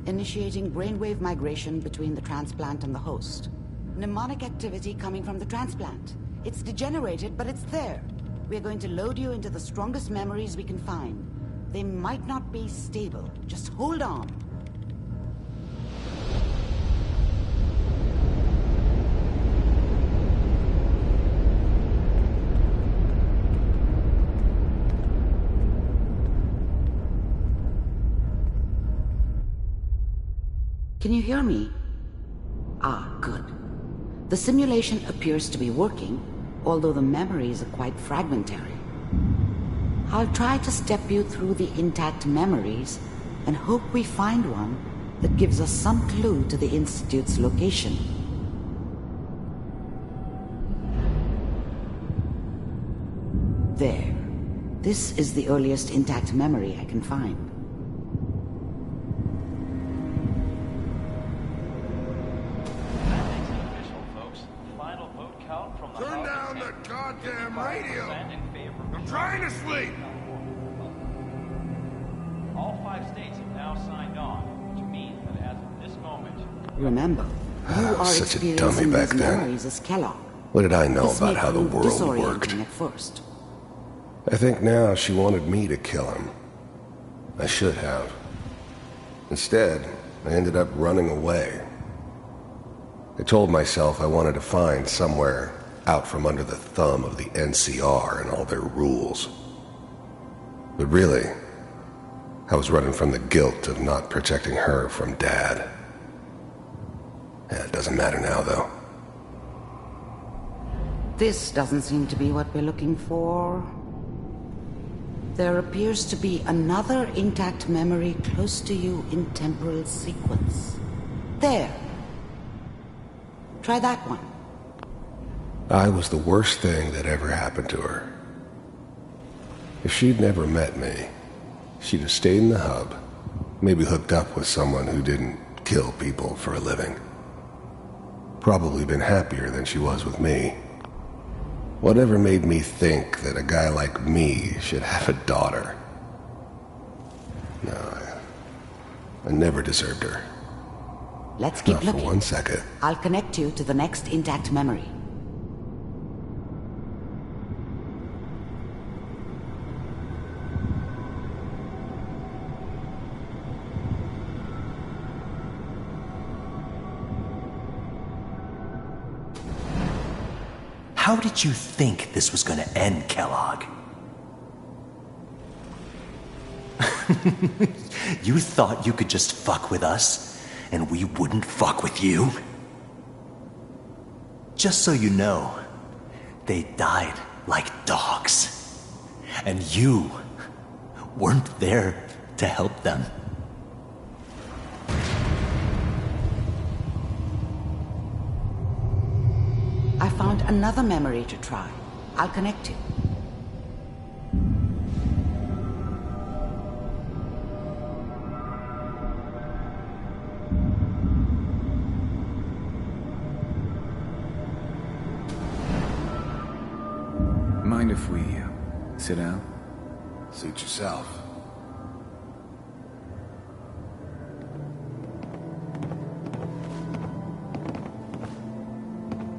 initiating brainwave migration between the transplant and the host. Mnemonic activity coming from the transplant. It's degenerated, but it's there. We're going to load you into the strongest memories we can find. They might not be stable. Just hold on. Can you hear me? Ah, good. The simulation appears to be working, although the memories are quite fragmentary. I'll try to step you through the intact memories and hope we find one that gives us some clue to the Institute's location. There. This is the earliest intact memory I can find. Turn down the goddamn radio! I'm trying to sleep! All 5 states have now signed on, which means that as of this moment... Remember, you are Such a dummy experiencing back these then. memories as Kellogg. What did I know This about may how the prove world disorienting worked? at first. I think now she wanted me to kill him. I should have. Instead, I ended up running away. I told myself I wanted to find somewhere out from under the thumb of the NCR and all their rules. But really, I was running from the guilt of not protecting her from Dad. Yeah, it doesn't matter now, though. This doesn't seem to be what we're looking for. There appears to be another intact memory close to you in temporal sequence. There. Try that one. I was the worst thing that ever happened to her. If she'd never met me, she'd have stayed in the hub, maybe hooked up with someone who didn't kill people for a living. Probably been happier than she was with me. Whatever made me think that a guy like me should have a daughter? No, I never deserved her. Let's keep Not for looking. 1 second. I'll connect you to the next intact memory. How did you think this was gonna end, Kellogg? You thought you could just fuck with us, and we wouldn't fuck with you? Just so you know, they died like dogs. And you weren't there to help them. I found another memory to try. I'll connect you. Mind if we sit down? Suit yourself.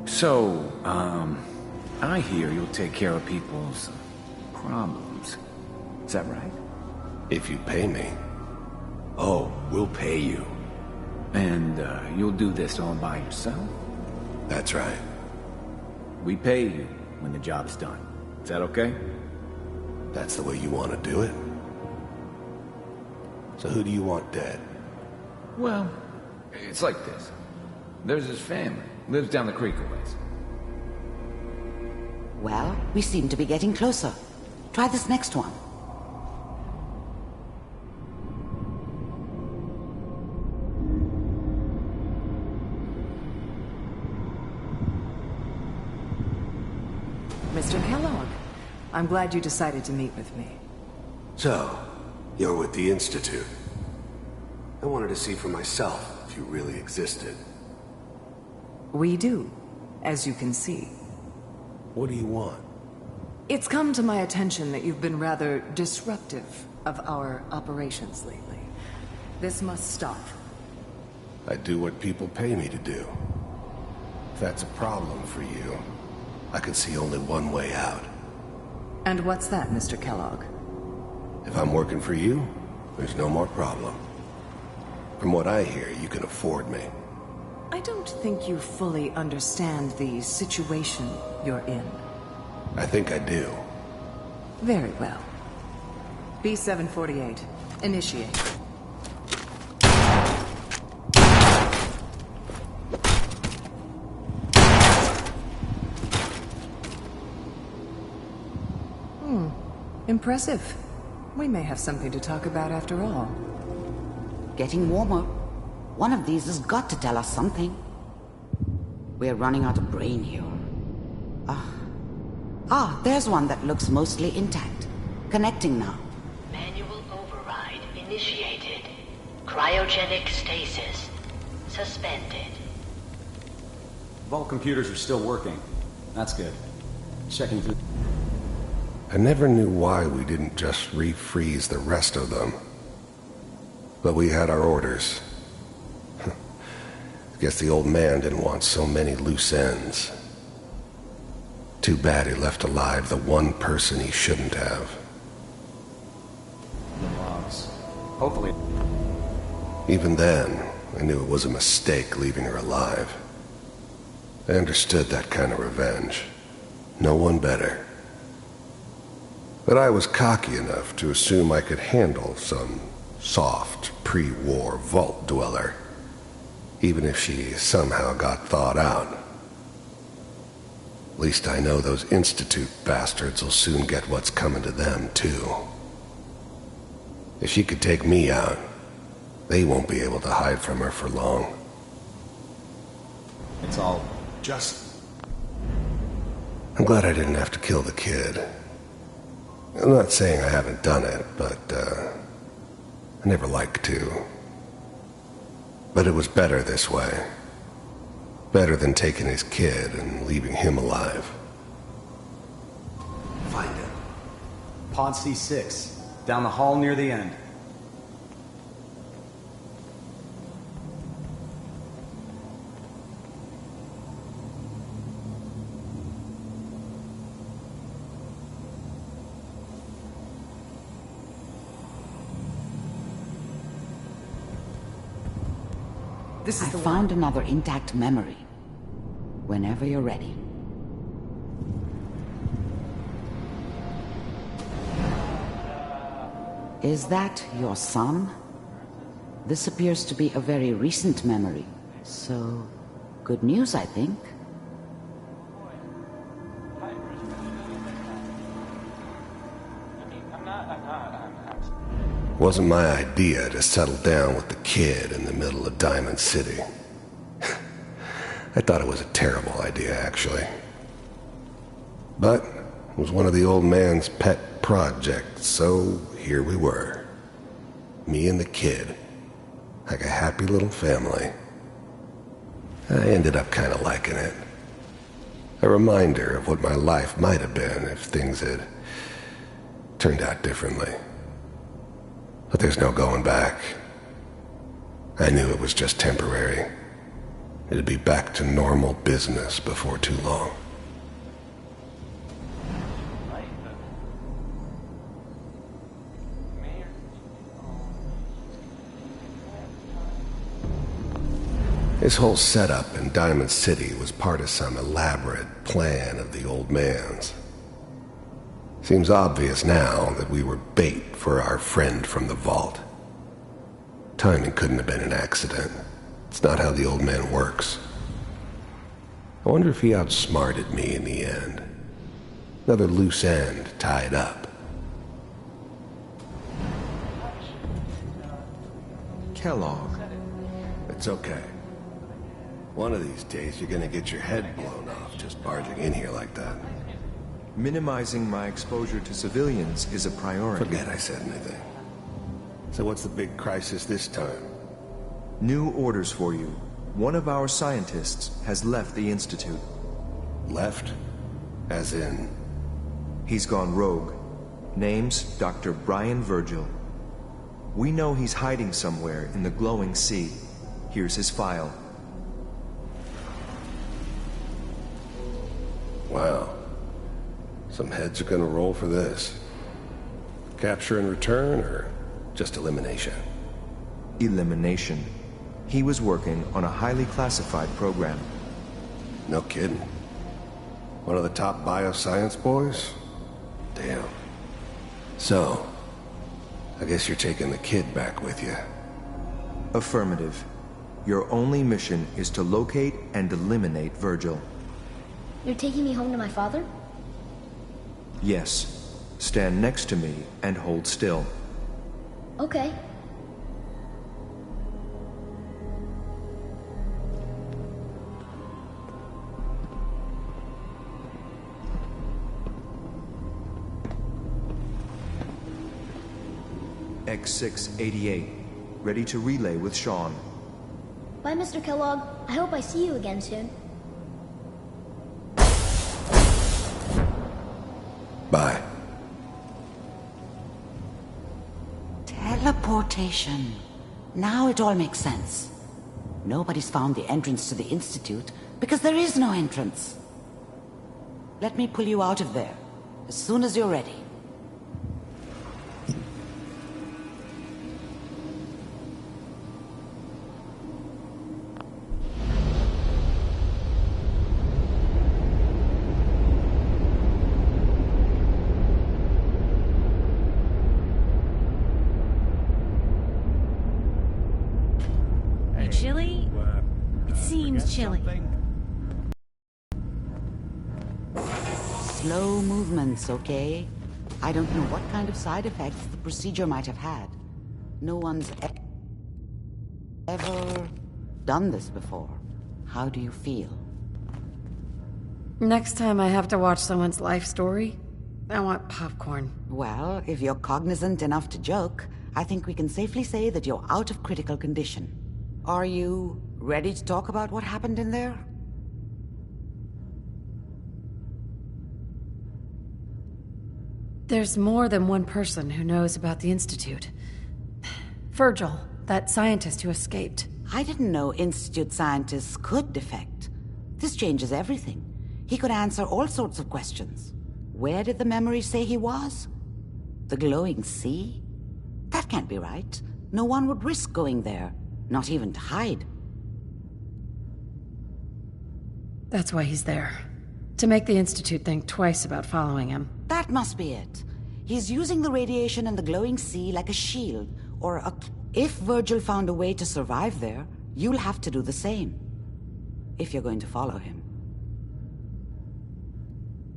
So, I hear you'll take care of people's problems. Is that right? If you pay me. Oh, we'll pay you. And you'll do this all by yourself? That's right. We pay you when the job's done. Is that okay? That's the way you want to do it? So who do you want dead? Well, it's like this. There's his family. Lives down the creek a ways. Well, we seem to be getting closer. Try this next one. Mr. Kellogg, I'm glad you decided to meet with me. So, you're with the Institute. I wanted to see for myself if you really existed. We do, as you can see. What do you want? It's come to my attention that you've been rather disruptive of our operations lately. This must stop. I do what people pay me to do. If that's a problem for you, I can see only one way out. And what's that, Mr. Kellogg? If I'm working for you, there's no more problem. From what I hear, you can afford me. I don't think you fully understand the situation you're in. I think I do. Very well. B-748, initiate. Impressive. We may have something to talk about after all. Getting warmer. One of these has got to tell us something. We're running out of brain here. There's one that looks mostly intact. Connecting now. Manual override initiated. Cryogenic stasis suspended. Vault computers are still working. That's good. Checking through. I never knew why we didn't just refreeze the rest of them. But we had our orders. I guess the old man didn't want so many loose ends. Too bad he left alive the one person he shouldn't have. The logs. Hopefully. Even then, I knew it was a mistake leaving her alive. I understood that kind of revenge. No one better. But I was cocky enough to assume I could handle some soft, pre-war vault dweller, even if she somehow got thawed out. At least I know those Institute bastards will soon get what's coming to them, too. If she could take me out, they won't be able to hide from her for long. It's all just... I'm glad I didn't have to kill the kid. I'm not saying I haven't done it, but, I never liked to. But it was better this way. Better than taking his kid and leaving him alive. Find him. Pod C6. Down the hall near the end. This is I the found another intact memory. Whenever you're ready. Is that your son? This appears to be a very recent memory. So, good news, I think. Wasn't my idea to settle down with the kid in the middle of Diamond City. I thought it was a terrible idea, actually. But it was one of the old man's pet projects, so here we were. Me and the kid. Like a happy little family. I ended up kind of liking it. A reminder of what my life might have been if things had turned out differently. But there's no going back. I knew it was just temporary. It'd be back to normal business before too long. His whole setup in Diamond City was part of some elaborate plan of the old man's. Seems obvious now that we were bait for our friend from the vault. Timing couldn't have been an accident. It's not how the old man works. I wonder if he outsmarted me in the end. Another loose end tied up. Kellogg. It's okay. One of these days you're gonna get your head blown off just barging in here like that. Minimizing my exposure to civilians is a priority. Forget I said anything. So what's the big crisis this time? New orders for you. One of our scientists has left the Institute. Left? As in? He's gone rogue. Name's Dr. Brian Virgil. We know he's hiding somewhere in the glowing sea. Here's his file. Wow. Some heads are gonna roll for this. Capture and return, or just elimination? Elimination. He was working on a highly classified program. No kidding. One of the top bioscience boys? Damn. So, I guess you're taking the kid back with you. Affirmative. Your only mission is to locate and eliminate Virgil. You're taking me home to my father? Yes. Stand next to me and hold still. Okay. X688. Ready to relay with Sean. Bye, Mr. Kellogg. I hope I see you again soon. Bye. Teleportation. Now it all makes sense. Nobody's found the entrance to the Institute because there is no entrance. Let me pull you out of there as soon as you're ready. Chilly? It seems chilly. Slow movements, okay? I don't know what kind of side effects the procedure might have had. No one's ever done this before. How do you feel? Next time I have to watch someone's life story, I want popcorn. Well, if you're cognizant enough to joke, I think we can safely say that you're out of critical condition. Are you ready to talk about what happened in there? There's more than one person who knows about the Institute. Virgil, that scientist who escaped. I didn't know Institute scientists could defect. This changes everything. He could answer all sorts of questions. Where did the memory say he was? The glowing sea? That can't be right. No one would risk going there. Not even to hide. That's why he's there. To make the Institute think twice about following him. That must be it. He's using the radiation and the glowing sea like a shield, or a... If Virgil found a way to survive there, you'll have to do the same. If you're going to follow him.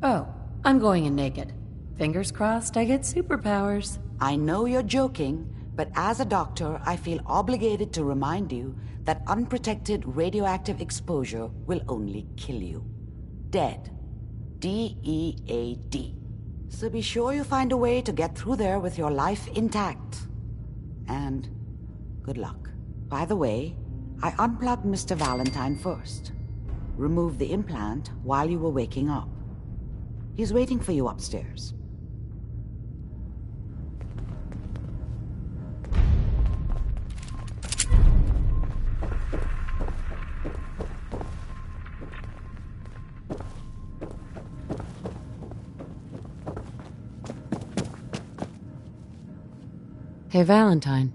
Oh, I'm going in naked. Fingers crossed I get superpowers. I know you're joking, but as a doctor, I feel obligated to remind you that unprotected radioactive exposure will only kill you. Dead. D-E-A-D. So be sure you find a way to get through there with your life intact. And good luck. By the way, I unplugged Mr. Valentine first. Removed the implant while you were waking up. He's waiting for you upstairs. Hey, Valentine.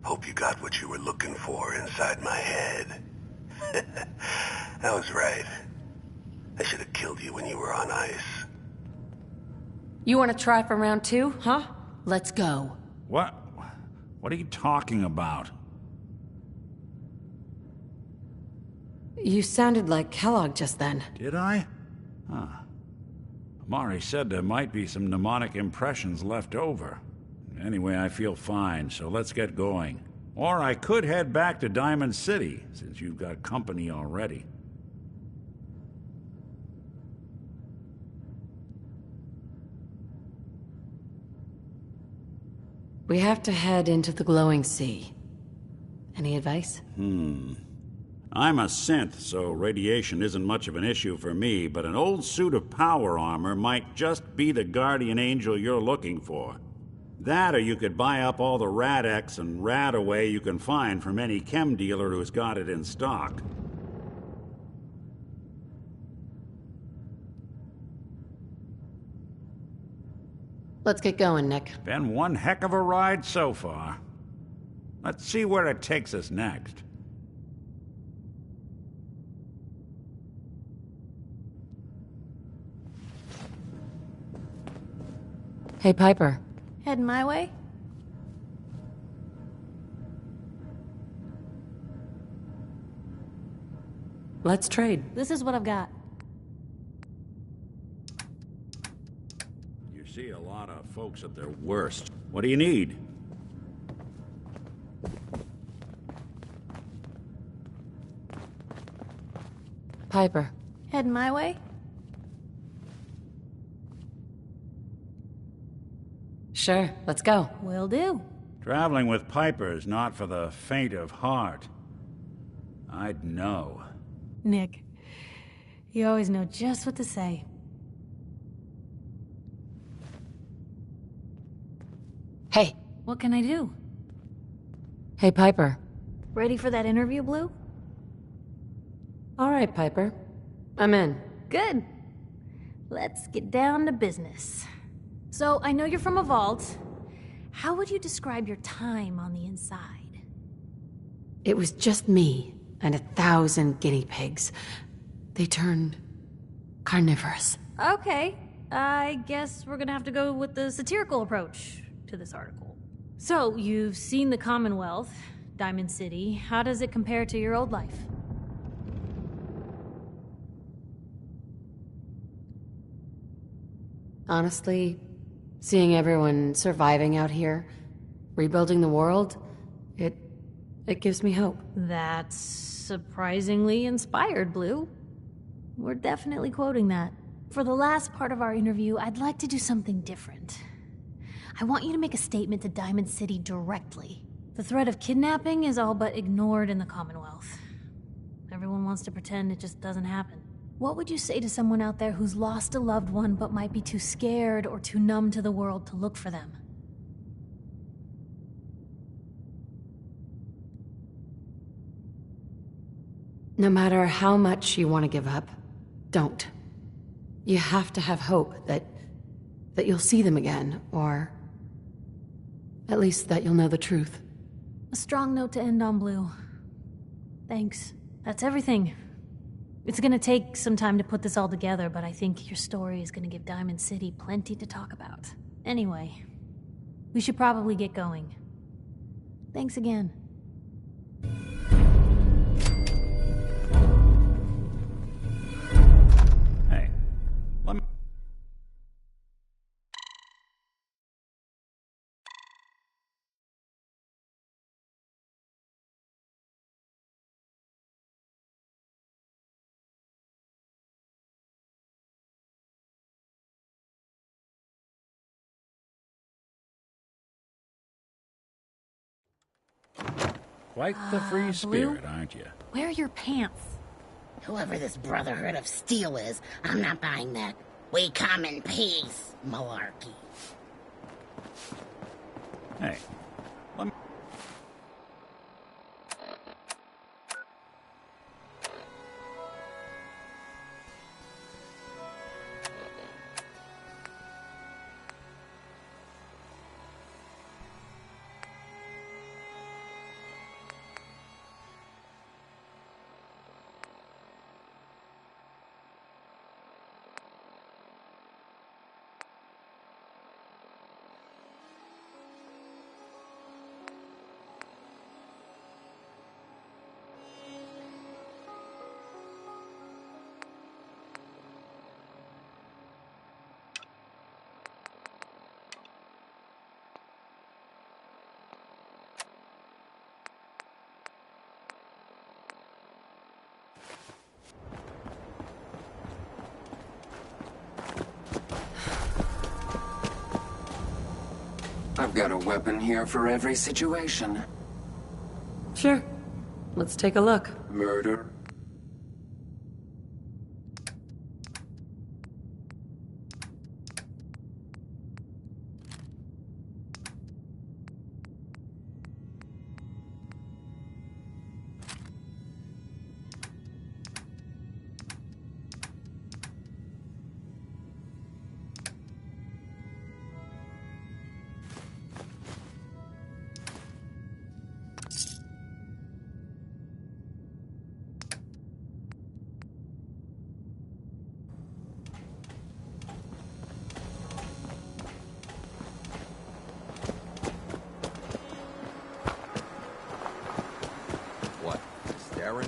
Hope you got what you were looking for inside my head. I was right. I should have killed you when you were on ice. You want to try for round 2, huh? Let's go. What? What are you talking about? You sounded like Kellogg just then. Did I? Huh. Amari said there might be some mnemonic impressions left over. Anyway, I feel fine, so let's get going. Or I could head back to Diamond City, since you've got company already. We have to head into the glowing sea. Any advice? I'm a synth, so radiation isn't much of an issue for me, but an old suit of power armor might just be the guardian angel you're looking for. That, or you could buy up all the Rad-X and Rad-Away you can find from any chem dealer who's got it in stock. Let's get going, Nick. Been one heck of a ride so far. Let's see where it takes us next. Hey, Piper. Heading my way? Let's trade. This is what I've got. You see a lot of folks at their worst. What do you need? Piper. Heading my way? Sure, let's go. Will do. Traveling with Piper is not for the faint of heart. I'd know. Nick, you always know just what to say. Hey. What can I do? Hey, Piper. Ready for that interview, Blue? All right, Piper. I'm in. Good. Let's get down to business. So, I know you're from a vault. How would you describe your time on the inside? It was just me and 1,000 guinea pigs. They turned carnivorous. Okay. I guess we're gonna have to go with the satirical approach to this article. So, you've seen the Commonwealth, Diamond City. How does it compare to your old life? Honestly, seeing everyone surviving out here, rebuilding the world, it gives me hope. That's surprisingly inspired, Blue. We're definitely quoting that. For the last part of our interview, I'd like to do something different. I want you to make a statement to Diamond City directly. The threat of kidnapping is all but ignored in the Commonwealth. Everyone wants to pretend it just doesn't happen. What would you say to someone out there who's lost a loved one but might be too scared or too numb to the world to look for them? No matter how much you want to give up, don't. You have to have hope that you'll see them again, or at least that you'll know the truth. A strong note to end on, Blue. Thanks. That's everything. It's gonna take some time to put this all together, but I think your story is gonna give Diamond City plenty to talk about. Anyway, we should probably get going. Thanks again. Hey, let me... Quite the free spirit, Blue? aren't you? Where are your pants? Whoever this Brotherhood of Steel is, I'm not buying that. We come in peace, malarkey. Hey, let me... I've got a weapon here for every situation. Sure. Let's take a look. Murder.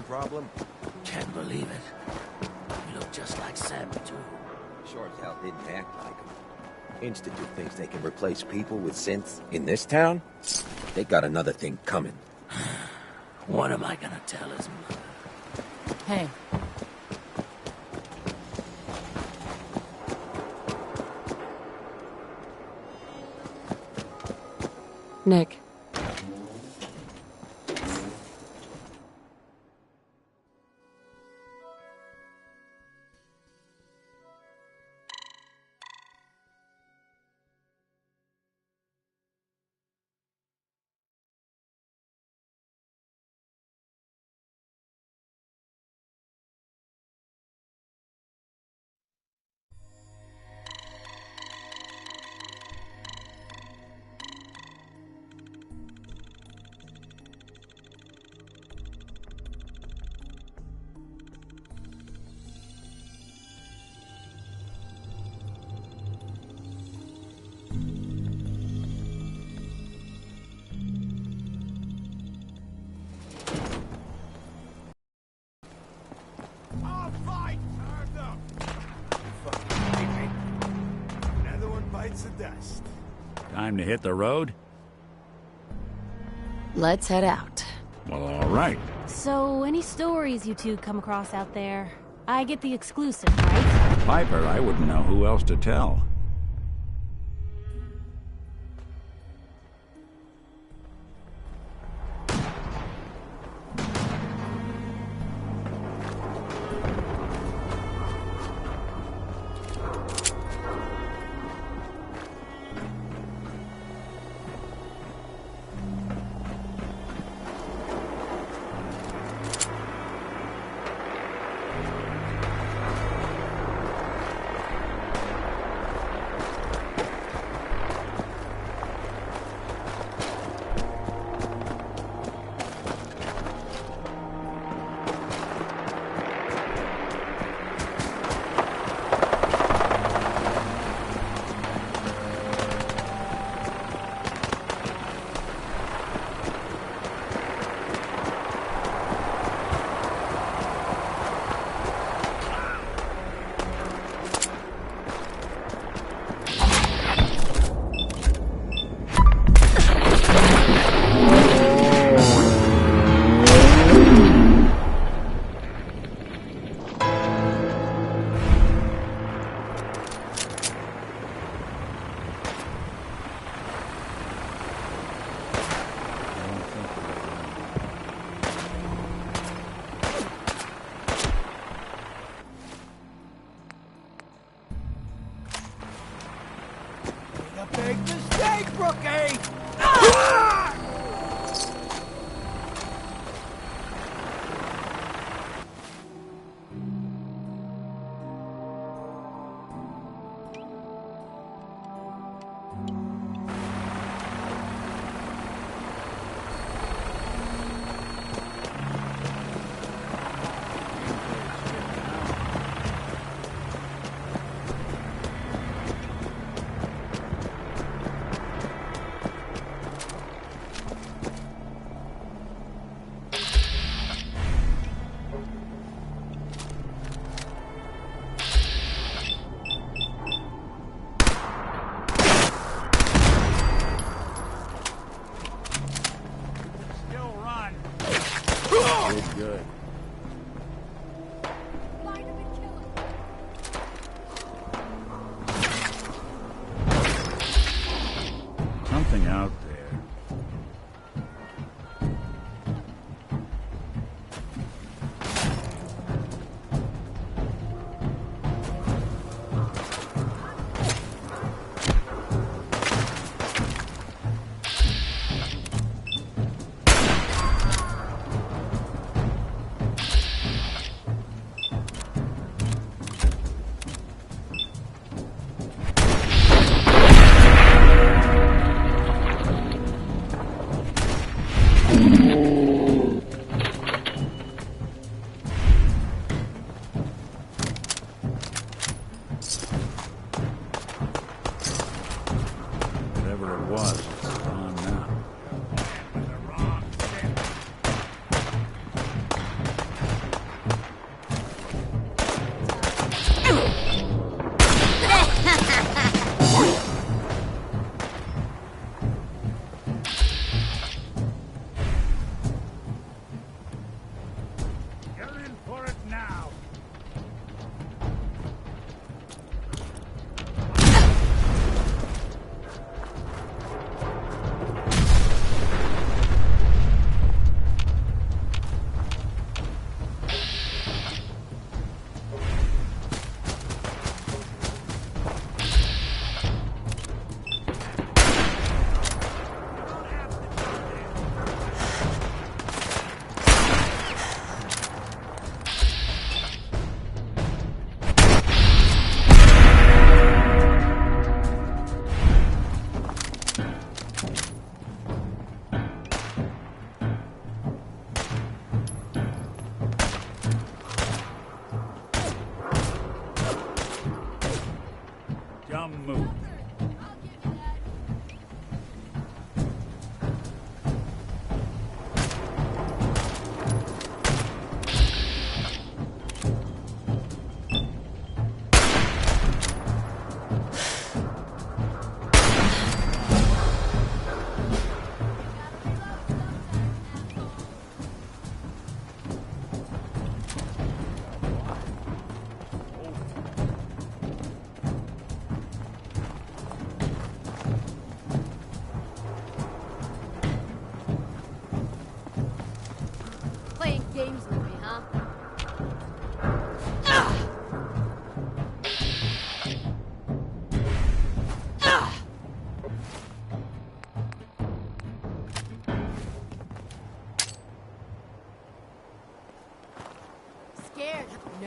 problem? Can't believe it. You look just like Sam, too. Sure as hell didn't act like him. Institute thinks they can replace people with synths in this town? They got another thing coming. What am I gonna tell his mother? Hey. Nick. Time to hit the road? Let's head out. Well, all right. So, any stories you two come across out there? I get the exclusive, right? Piper, I wouldn't know who else to tell. Big mistake, rookie! Good. Something out there.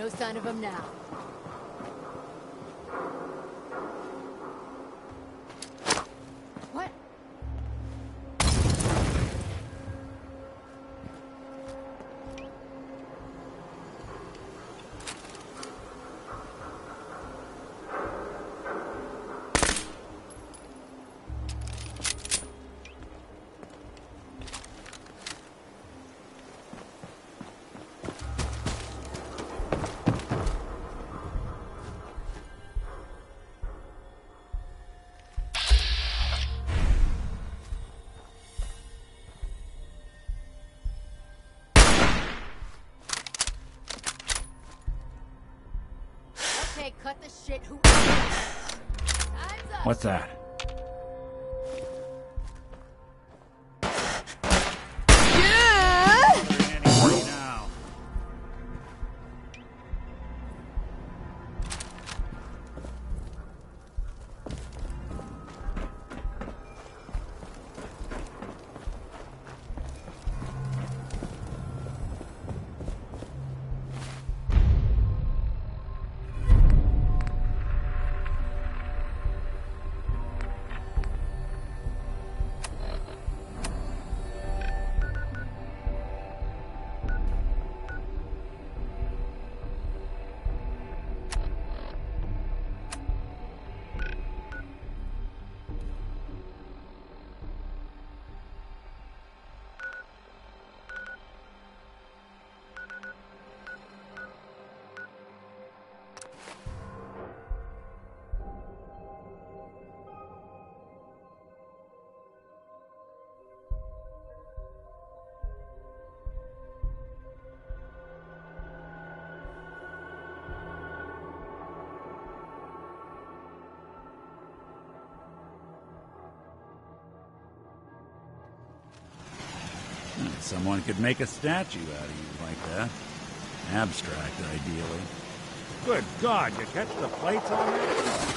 No sign of him now. What? Okay, cut the shit. Who? What's that? Someone could make a statue out of you like that. Abstract, ideally. Good God, you catch the plates on that?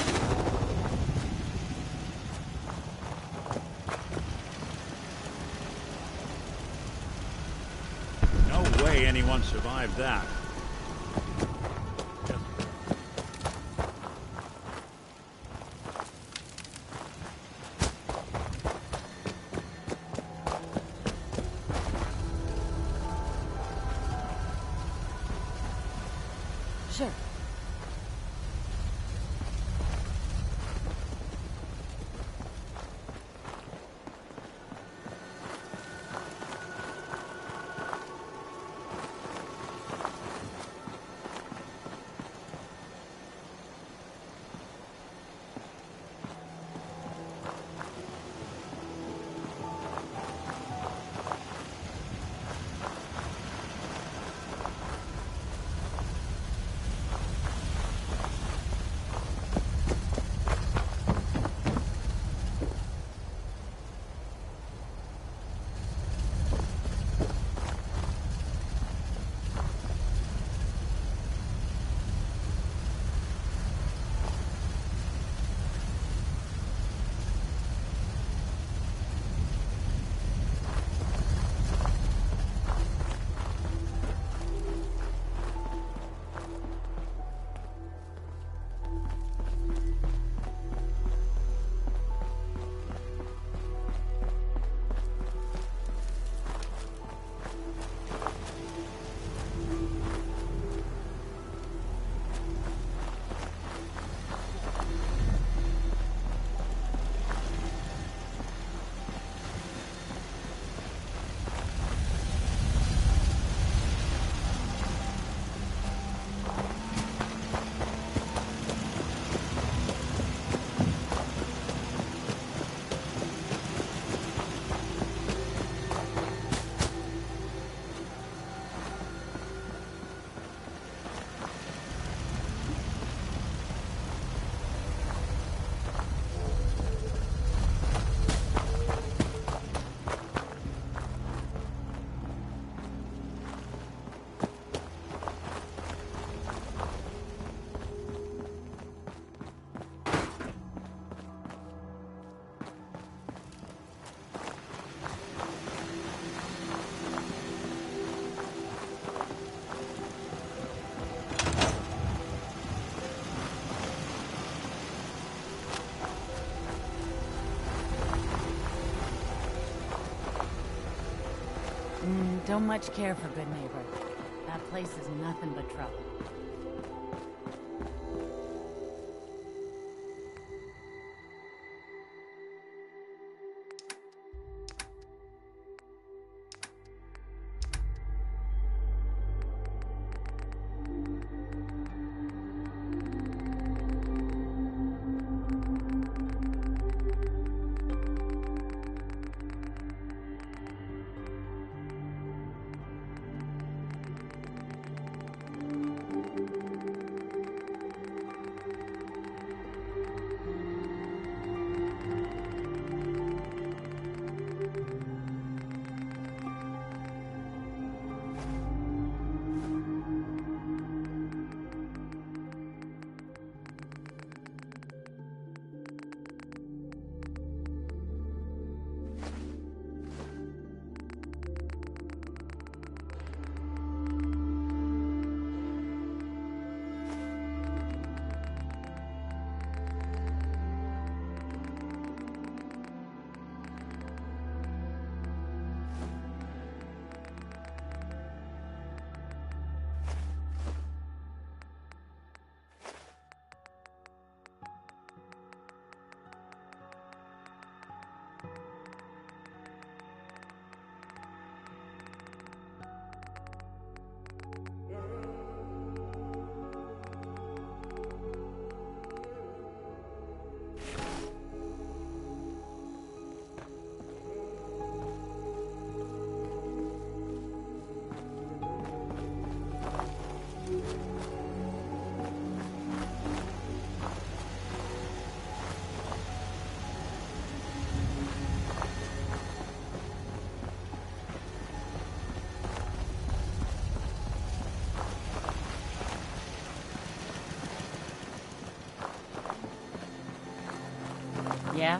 No way anyone survived that. Sure. Don't much care for Good Neighbor. That place is nothing but trouble. Yeah?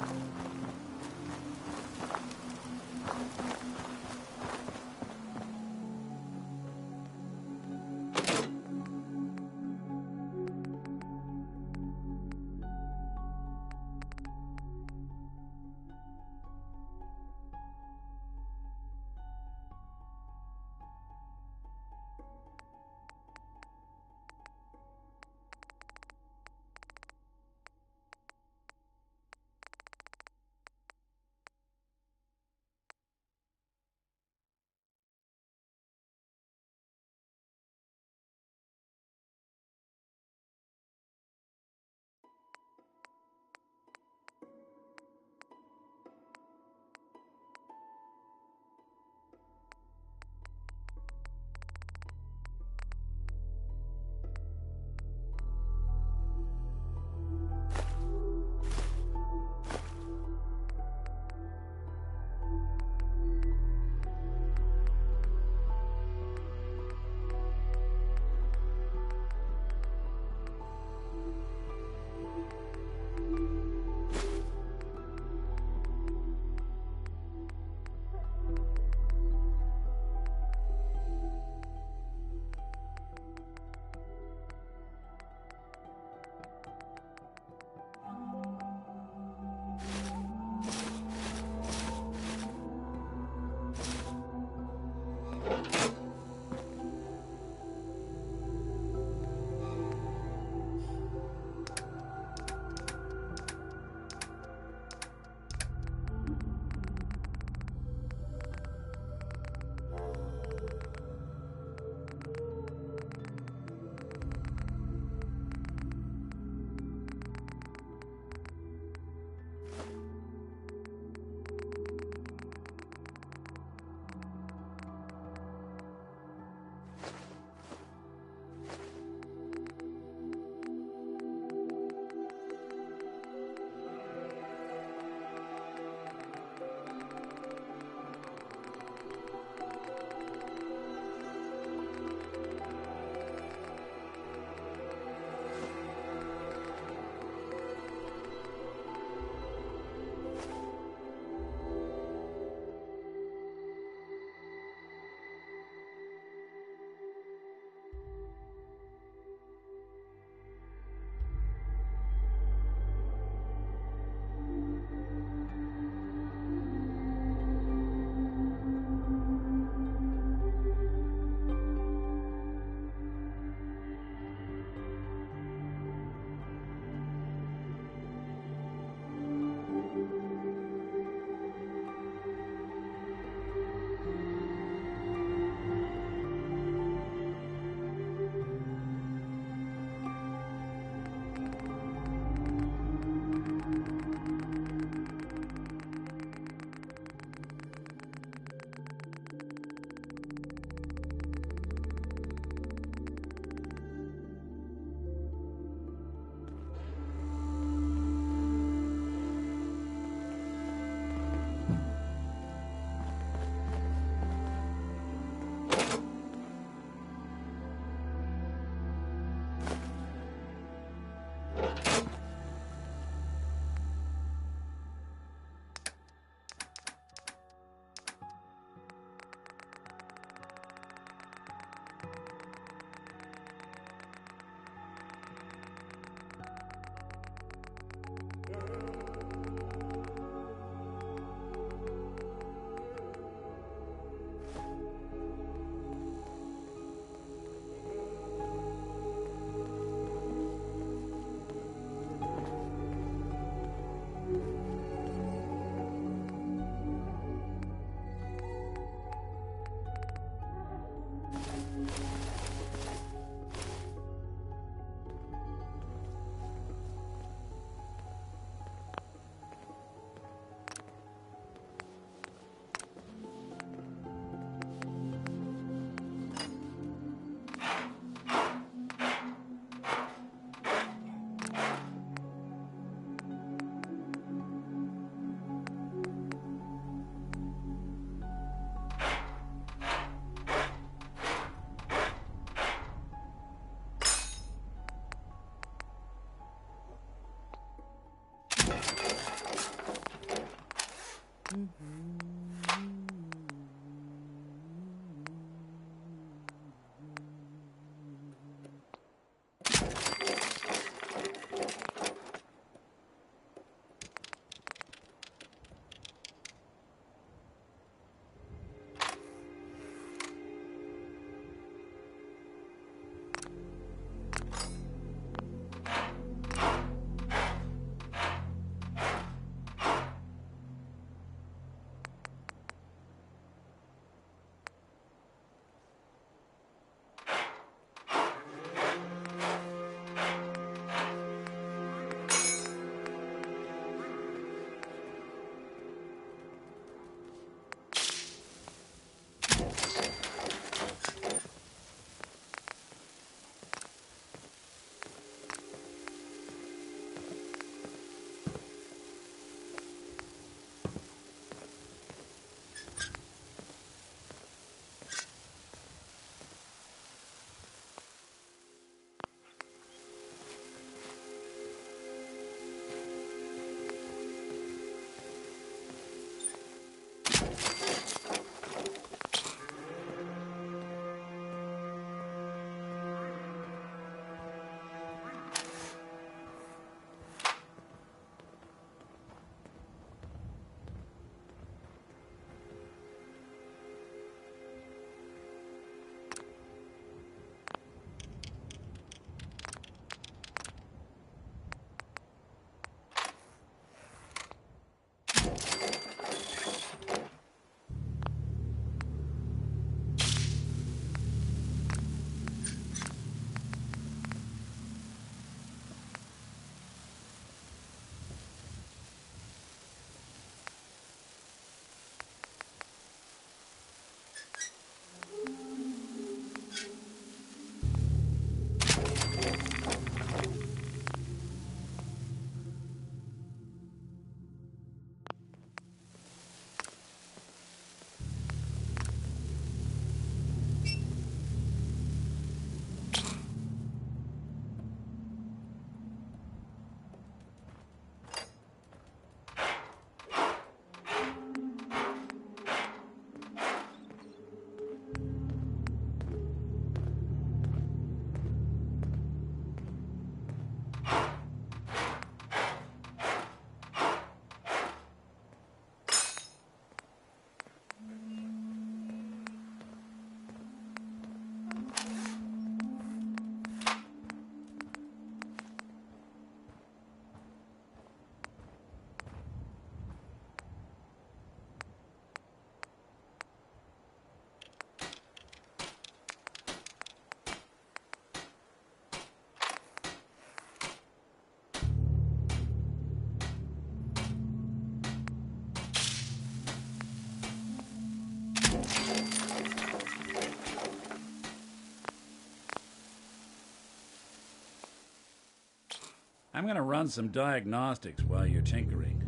I'm gonna run some diagnostics while you're tinkering.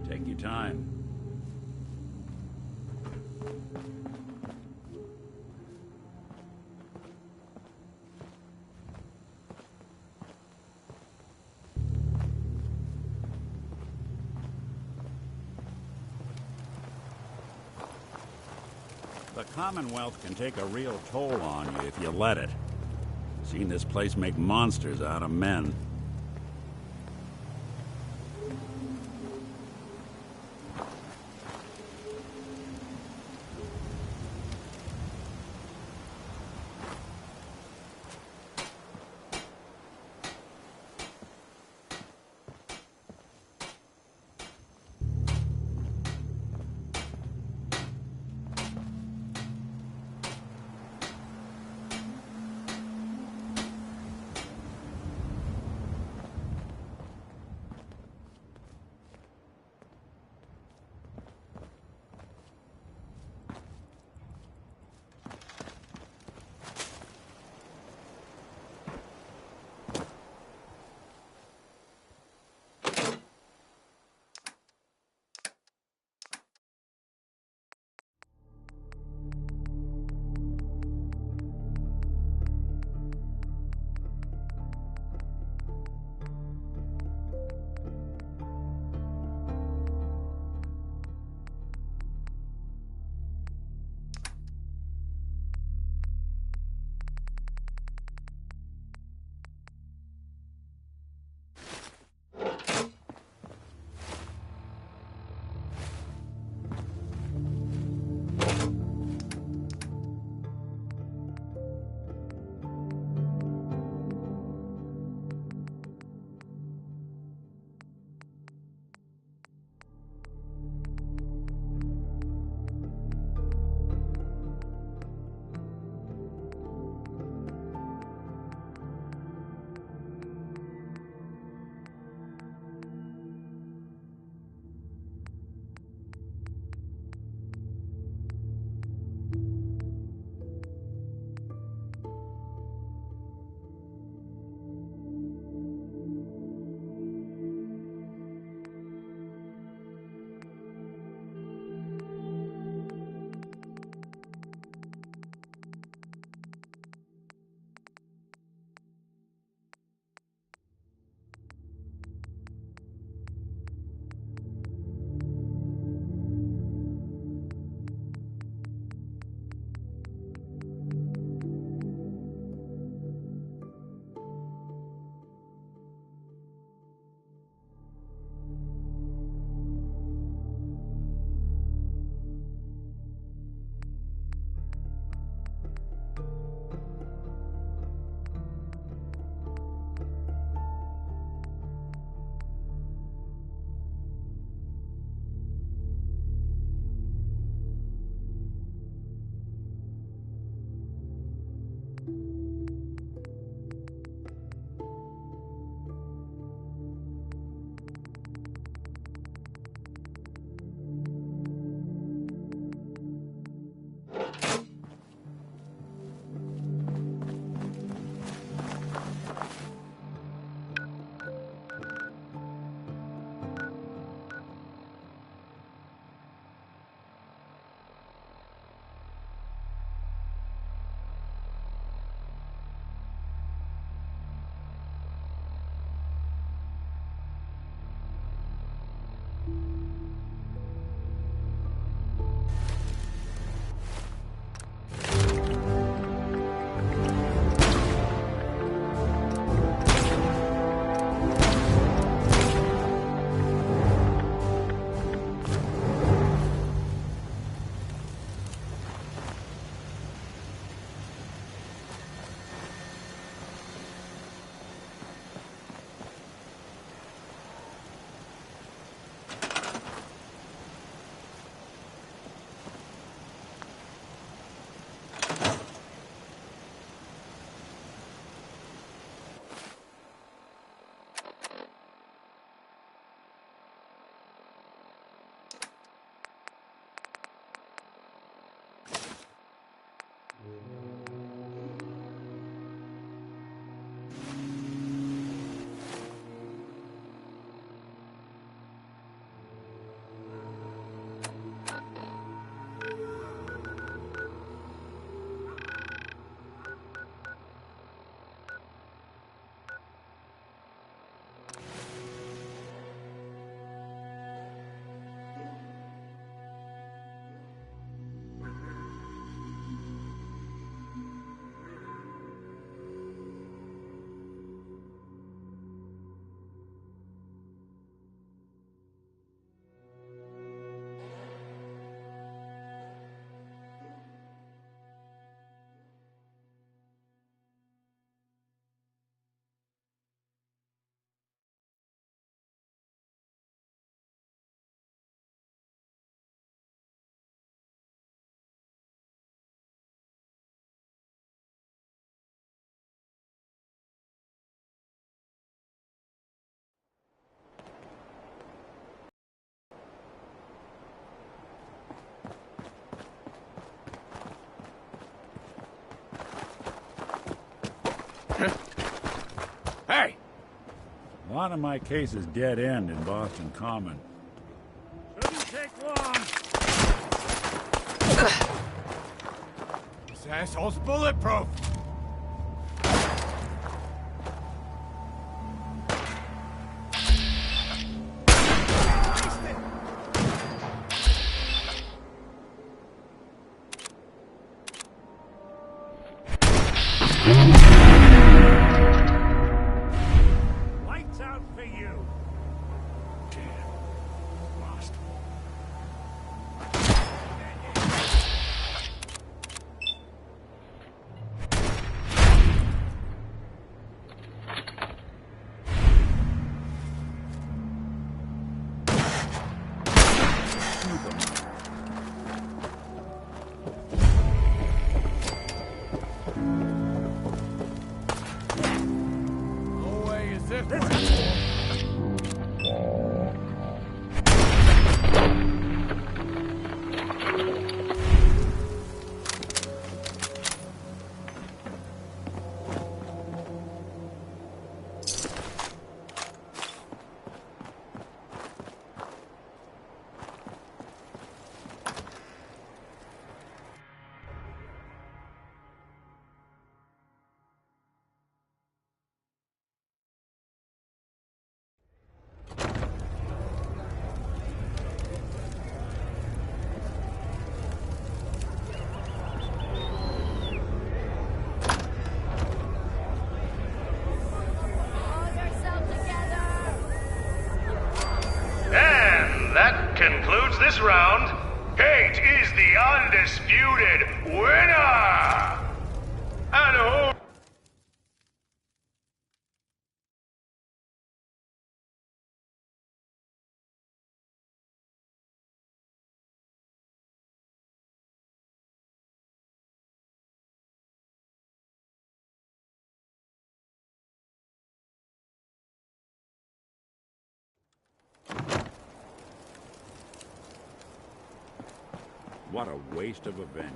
Take your time. The Commonwealth can take a real toll on you if you let it. Seen this place make monsters out of men. Hey! A lot of my cases dead end in Boston Common. Shouldn't take long. This asshole's bulletproof! Lights out for you. Damn. Lost. No way is this one. And that concludes this round. Kate is the undisputed winner! And who... What a waste of a venue.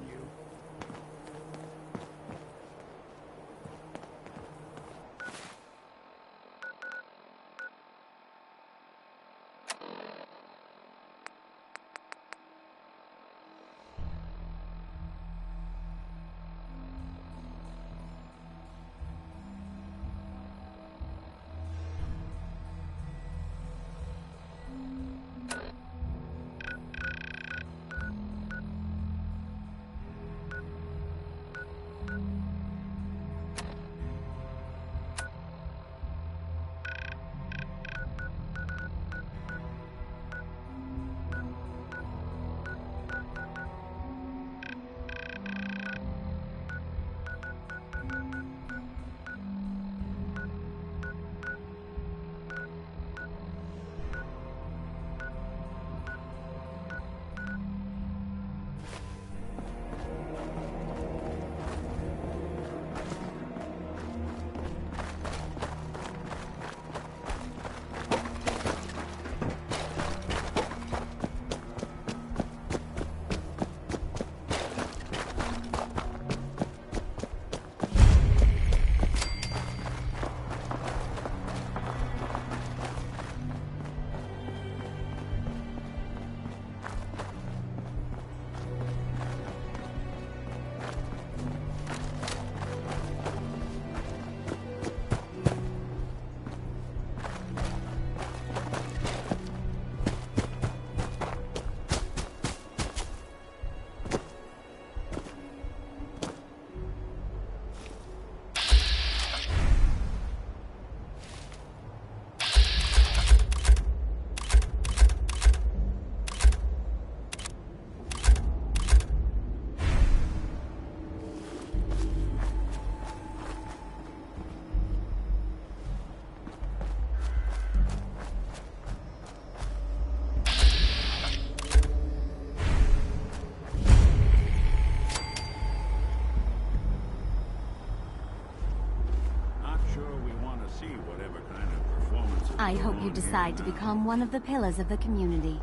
I hope you decide to become one of the pillars of the community.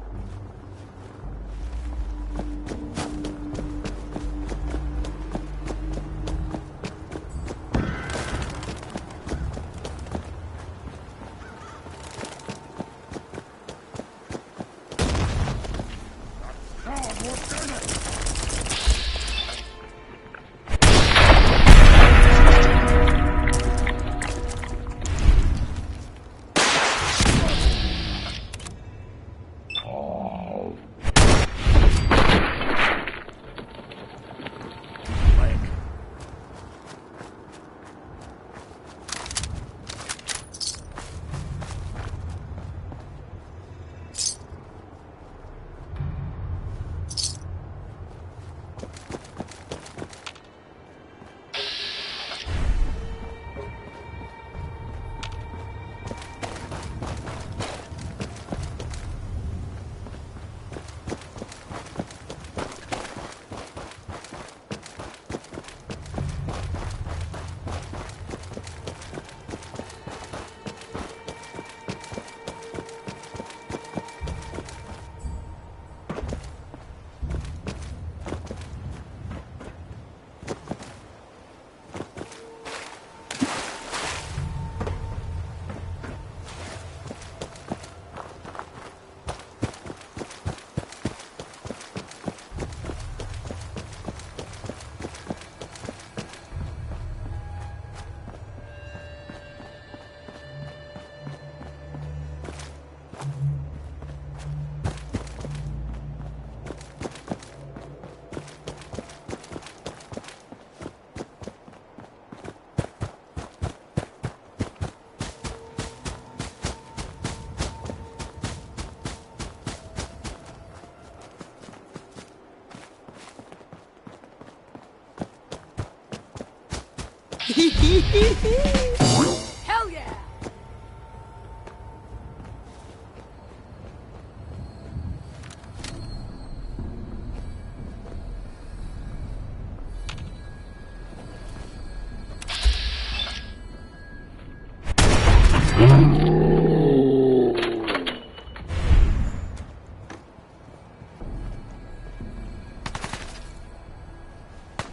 Hell yeah!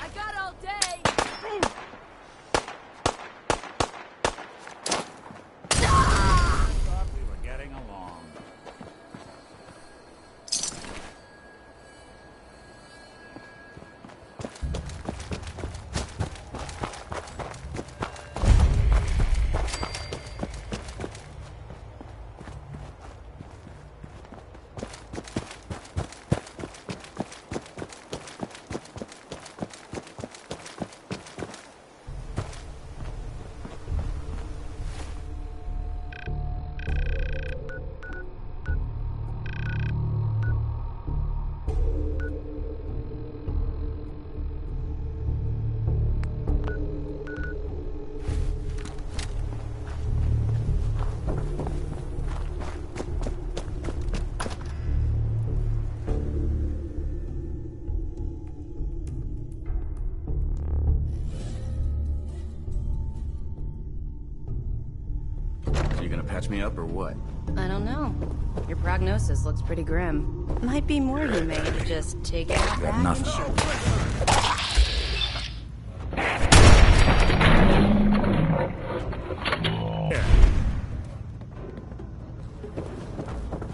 I got all day! Thought we were getting along. You gonna patch me up or what? I don't know. Your prognosis looks pretty grim. Might be more humane to just take it out Got back nothing. and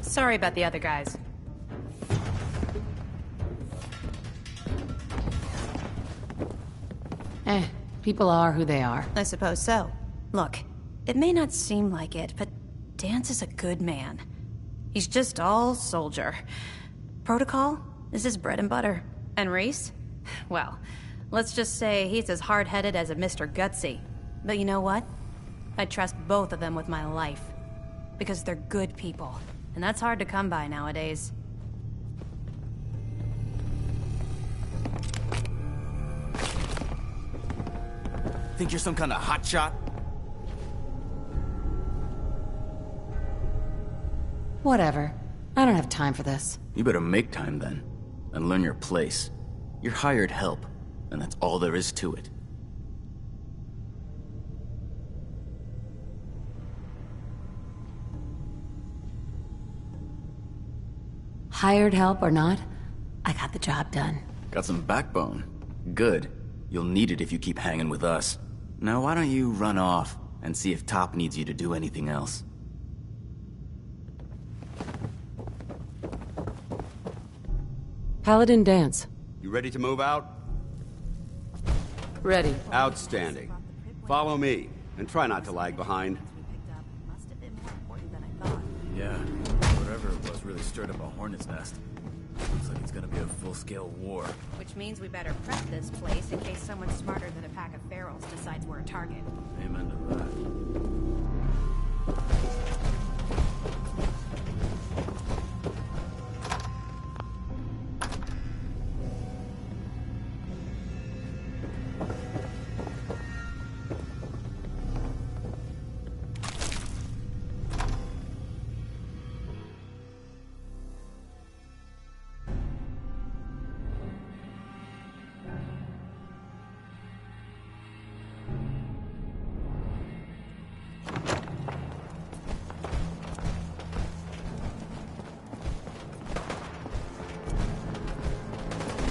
shoot. Sorry about the other guys. People are who they are. I suppose so. Look, it may not seem like it, but Danse is a good man. He's just all soldier. Protocol is his bread and butter. And Reese? Well, let's just say he's as hard-headed as a Mr. Gutsy. But you know what? I trust both of them with my life. Because they're good people. And that's hard to come by nowadays. Think you're some kind of hotshot? Whatever. I don't have time for this. You better make time then, and learn your place. You're hired help, and that's all there is to it. Hired help or not, I got the job done. Got some backbone. Good. You'll need it if you keep hanging with us. Now why don't you run off and see if Top needs you to do anything else? Paladin Danse. You ready to move out? Ready. Outstanding. Follow me, and try not to lag behind. Yeah, whatever it was really stirred up a hornet's nest. Looks like it's gonna be a full-scale war. Which means we better prep this place in case someone smarter than a pack of ferals decides we're a target. Amen to that.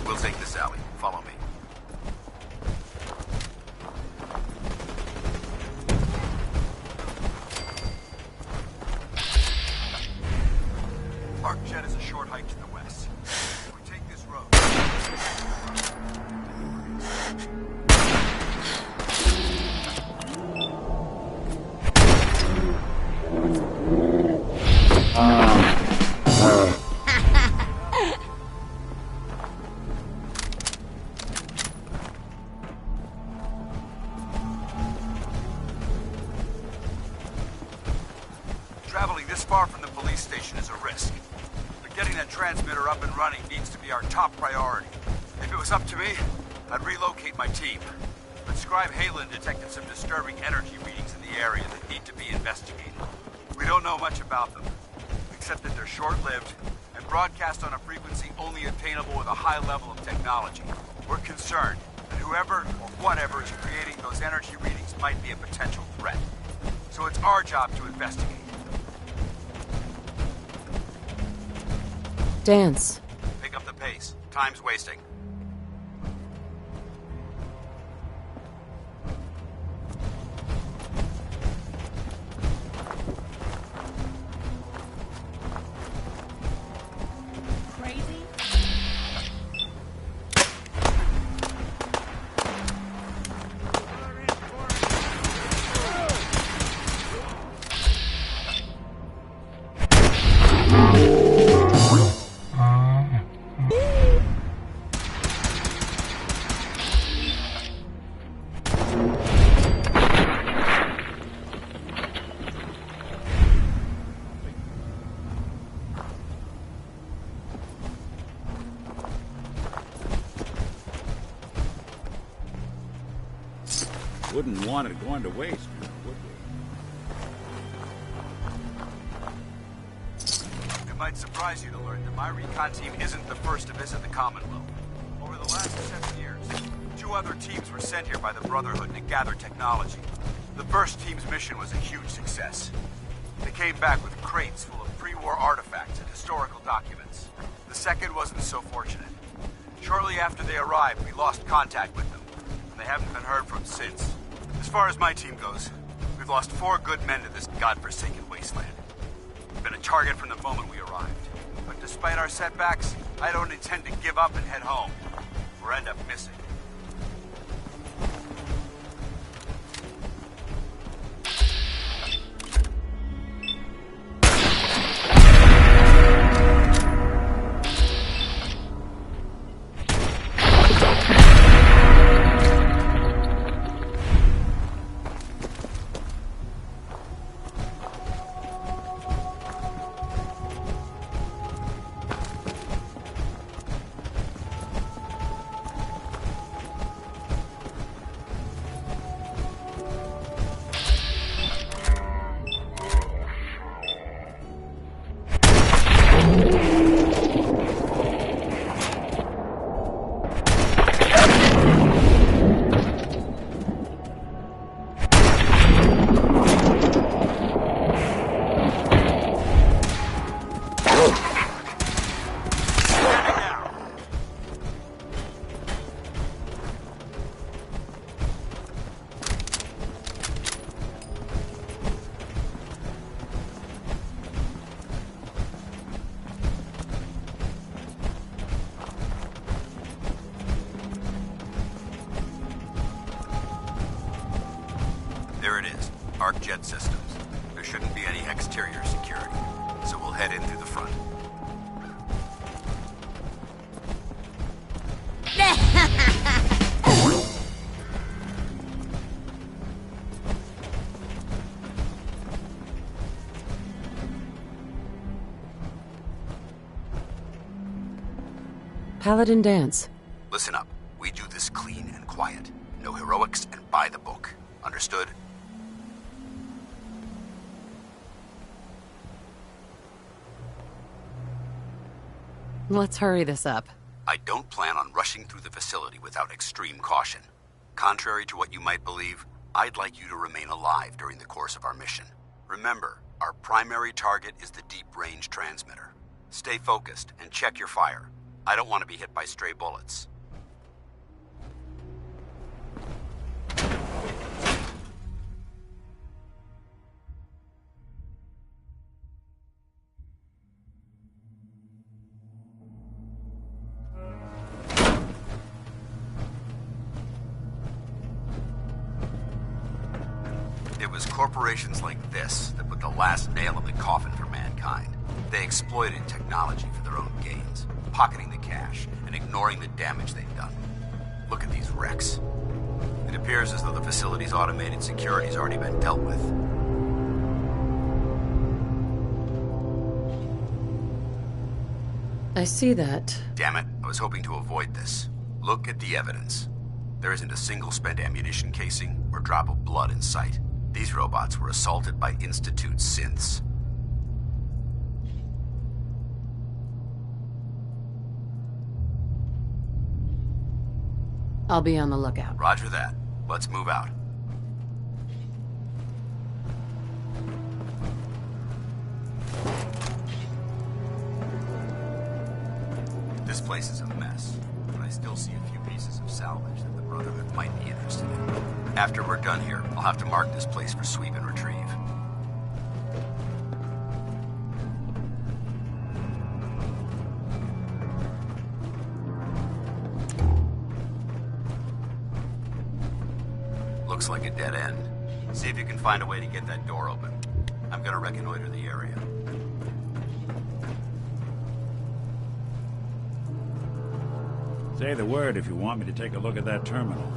We'll take this alley. Follow me. Arcjet is a short hike to the west. If we take this road... Traveling this far from the police station is a risk. But getting that transmitter up and running needs to be our top priority. If it was up to me, I'd relocate my team. but Scribe Halen detected some disturbing energy readings in the area that need to be investigated. We don't know much about them, except that they're short-lived and broadcast on a frequency only attainable with a high level of technology. We're concerned that whoever or whatever is creating those energy readings might be a potential threat. So it's our job to investigate. Dance. Pick up the pace. Time's wasting. Wouldn't want it going to waste, would we? It might surprise you to learn that my recon team isn't the first to visit the Commonwealth. Over the last 7 years, 2 other teams were sent here by the Brotherhood to gather technology. The first team's mission was a huge success. They came back with crates full of pre-war artifacts and historical documents. The second wasn't so fortunate. Shortly after they arrived, we lost contact with them, and they haven't been heard from since. As far as my team goes, we've lost 4 good men to this godforsaken wasteland. We've been a target from the moment we arrived. But despite our setbacks, I don't intend to give up and head home, or end up missing. Jet systems. There shouldn't be any exterior security, so we'll head in through the front. Paladin Dance. Listen up. We do this clean and quiet. No heroics and by the book. Understood? Let's hurry this up. I don't plan on rushing through the facility without extreme caution. Contrary to what you might believe, I'd like you to remain alive during the course of our mission. Remember, our primary target is the deep-range transmitter. Stay focused and check your fire. I don't want to be hit by stray bullets. It was corporations like this that put the last nail in the coffin for mankind. They exploited technology for their own gains, pocketing the cash and ignoring the damage they've done. Look at these wrecks. It appears as though the facility's automated security's already been dealt with. I see that. Damn it, I was hoping to avoid this. Look at the evidence. There isn't a single spent ammunition casing or drop of blood in sight. These robots were assaulted by Institute synths. I'll be on the lookout. Roger that. Let's move out. This place is a mess, but I still see a few pieces of salvage that the Brotherhood might be interested in. After we're done here, I'll have to mark this place for sweep and retrieve. Looks like a dead end. See if you can find a way to get that door open. I'm gonna reconnoiter the area. Say the word if you want me to take a look at that terminal.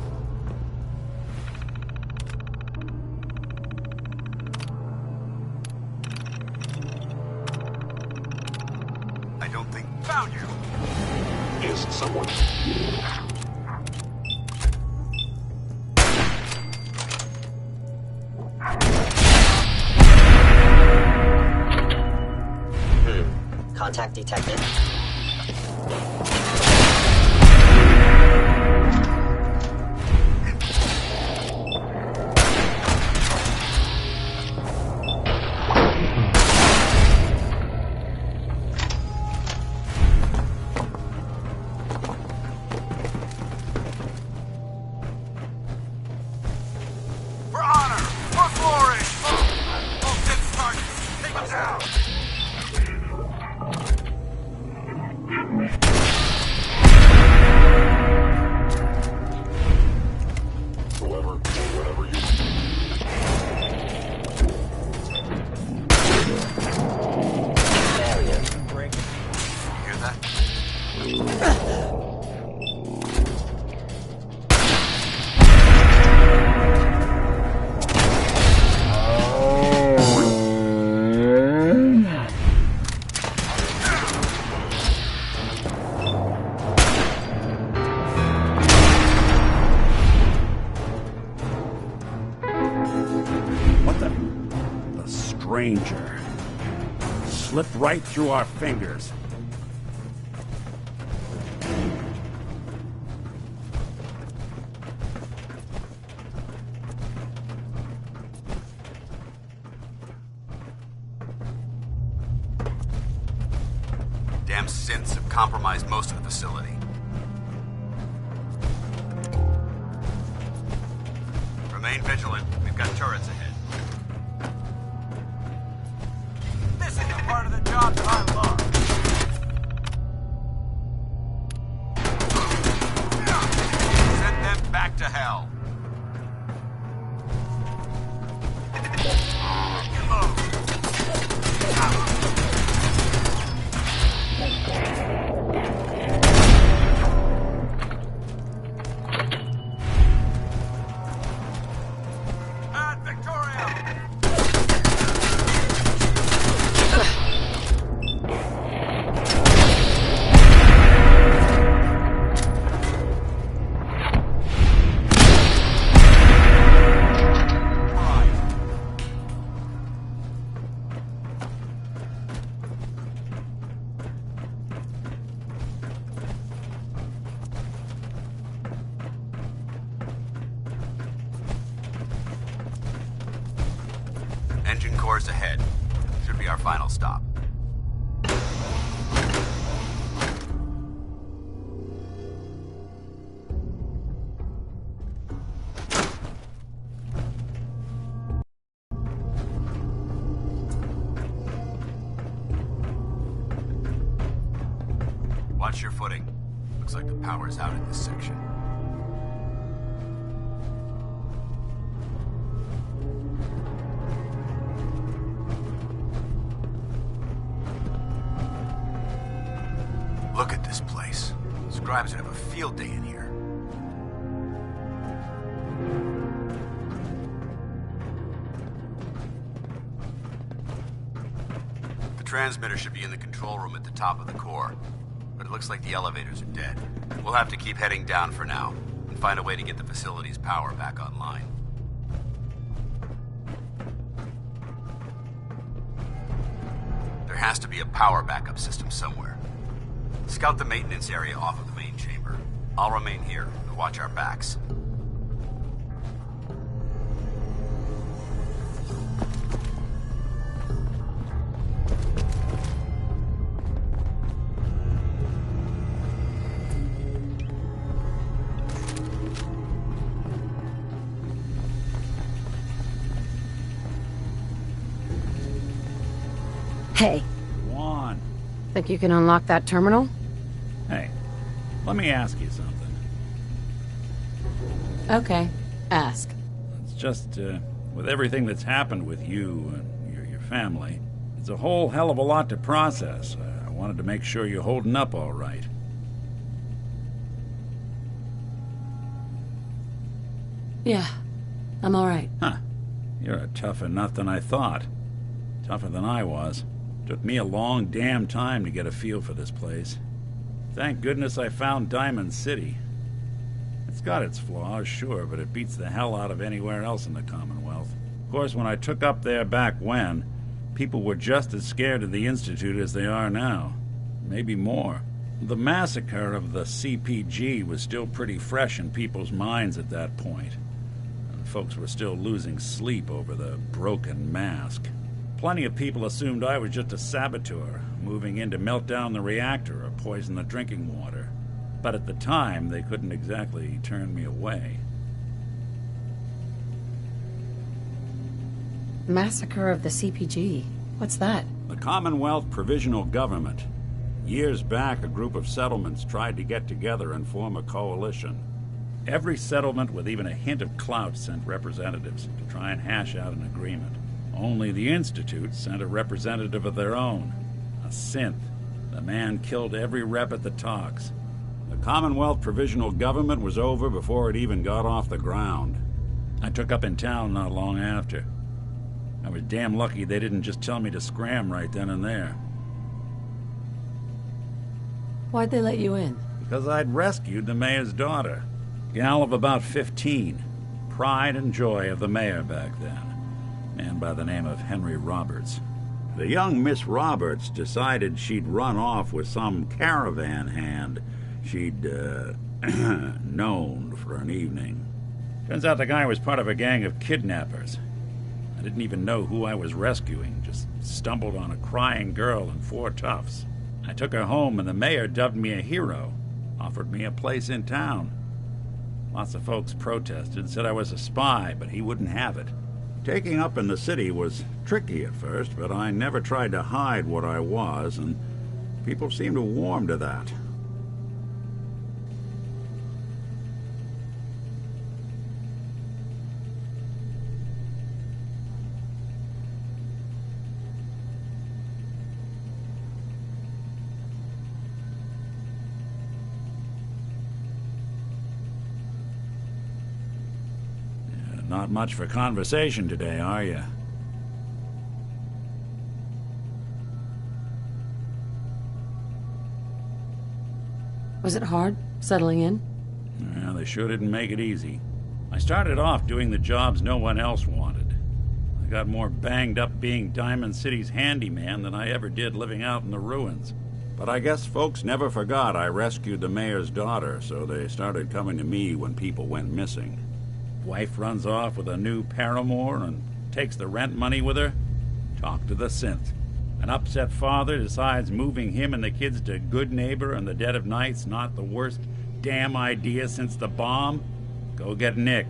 I don't think... Found you! Is someone... Contact detected. For honor! For glory! All six targets! Take them down! Stranger. Slipped right through our fingers. Damn synths have compromised most of the facility. Remain vigilant. We've got turrets ahead. This is the part of the job that I love. Send them back to hell. Get low. Engine cores ahead. Should be our final stop. Watch your footing. Looks like the power's out in this section. Look at this place. Scribes would have a field day in here. The transmitter should be in the control room at the top of the core, but it looks like the elevators are dead. We'll have to keep heading down for now. and find a way to get the facility's power back online. There has to be a power backup system somewhere. Scout the maintenance area off of the main chamber. I'll remain here to watch our backs. Hey. Juan. Think you can unlock that terminal? Hey, let me ask you something. Okay, ask. It's just, with everything that's happened with you and your family, it's a whole hell of a lot to process. I wanted to make sure you're holding up all right. Yeah, I'm all right. Huh. You're a tougher nut than I thought. Tougher than I was. Took me a long damn time to get a feel for this place. Thank goodness I found Diamond City. It's got its flaws, sure, but it beats the hell out of anywhere else in the Commonwealth. Of course, when I took up there back when, people were just as scared of the Institute as they are now. Maybe more. The massacre of the CPG was still pretty fresh in people's minds at that point. And folks were still losing sleep over the broken mask. Plenty of people assumed I was just a saboteur, moving in to melt down the reactor or poison the drinking water. But at the time, they couldn't exactly turn me away. Massacre of the CPG. What's that? The Commonwealth Provisional Government. Years back, a group of settlements tried to get together and form a coalition. Every settlement with even a hint of clout sent representatives to try and hash out an agreement. Only the Institute sent a representative of their own, a synth. The man killed every rep at the talks. The Commonwealth Provisional Government was over before it even got off the ground. I took up in town not long after. I was damn lucky they didn't just tell me to scram right then and there. Why'd they let you in? Because I'd rescued the mayor's daughter. Gal of about 15. Pride and joy of the mayor back then. Man by the name of Henry Roberts. The young Miss Roberts decided she'd run off with some caravan hand she'd, known for an evening. Turns out the guy was part of a gang of kidnappers. I didn't even know who I was rescuing, just stumbled on a crying girl and 4 toughs. I took her home and the mayor dubbed me a hero, offered me a place in town. Lots of folks protested, said I was a spy, but he wouldn't have it. Taking up in the city was tricky at first, but I never tried to hide what I was, and people seemed to warm to that. Not much for conversation today, are you? Was it hard, settling in? Yeah, they sure didn't make it easy. I started off doing the jobs no one else wanted. I got more banged up being Diamond City's handyman than I ever did living out in the ruins. But I guess folks never forgot I rescued the mayor's daughter, so they started coming to me when people went missing. Wife runs off with a new paramour and takes the rent money with her. Talk to the synth. An upset father decides moving him and the kids to Good Neighbor in the dead of night's not the worst damn idea since the bomb. Go get Nick.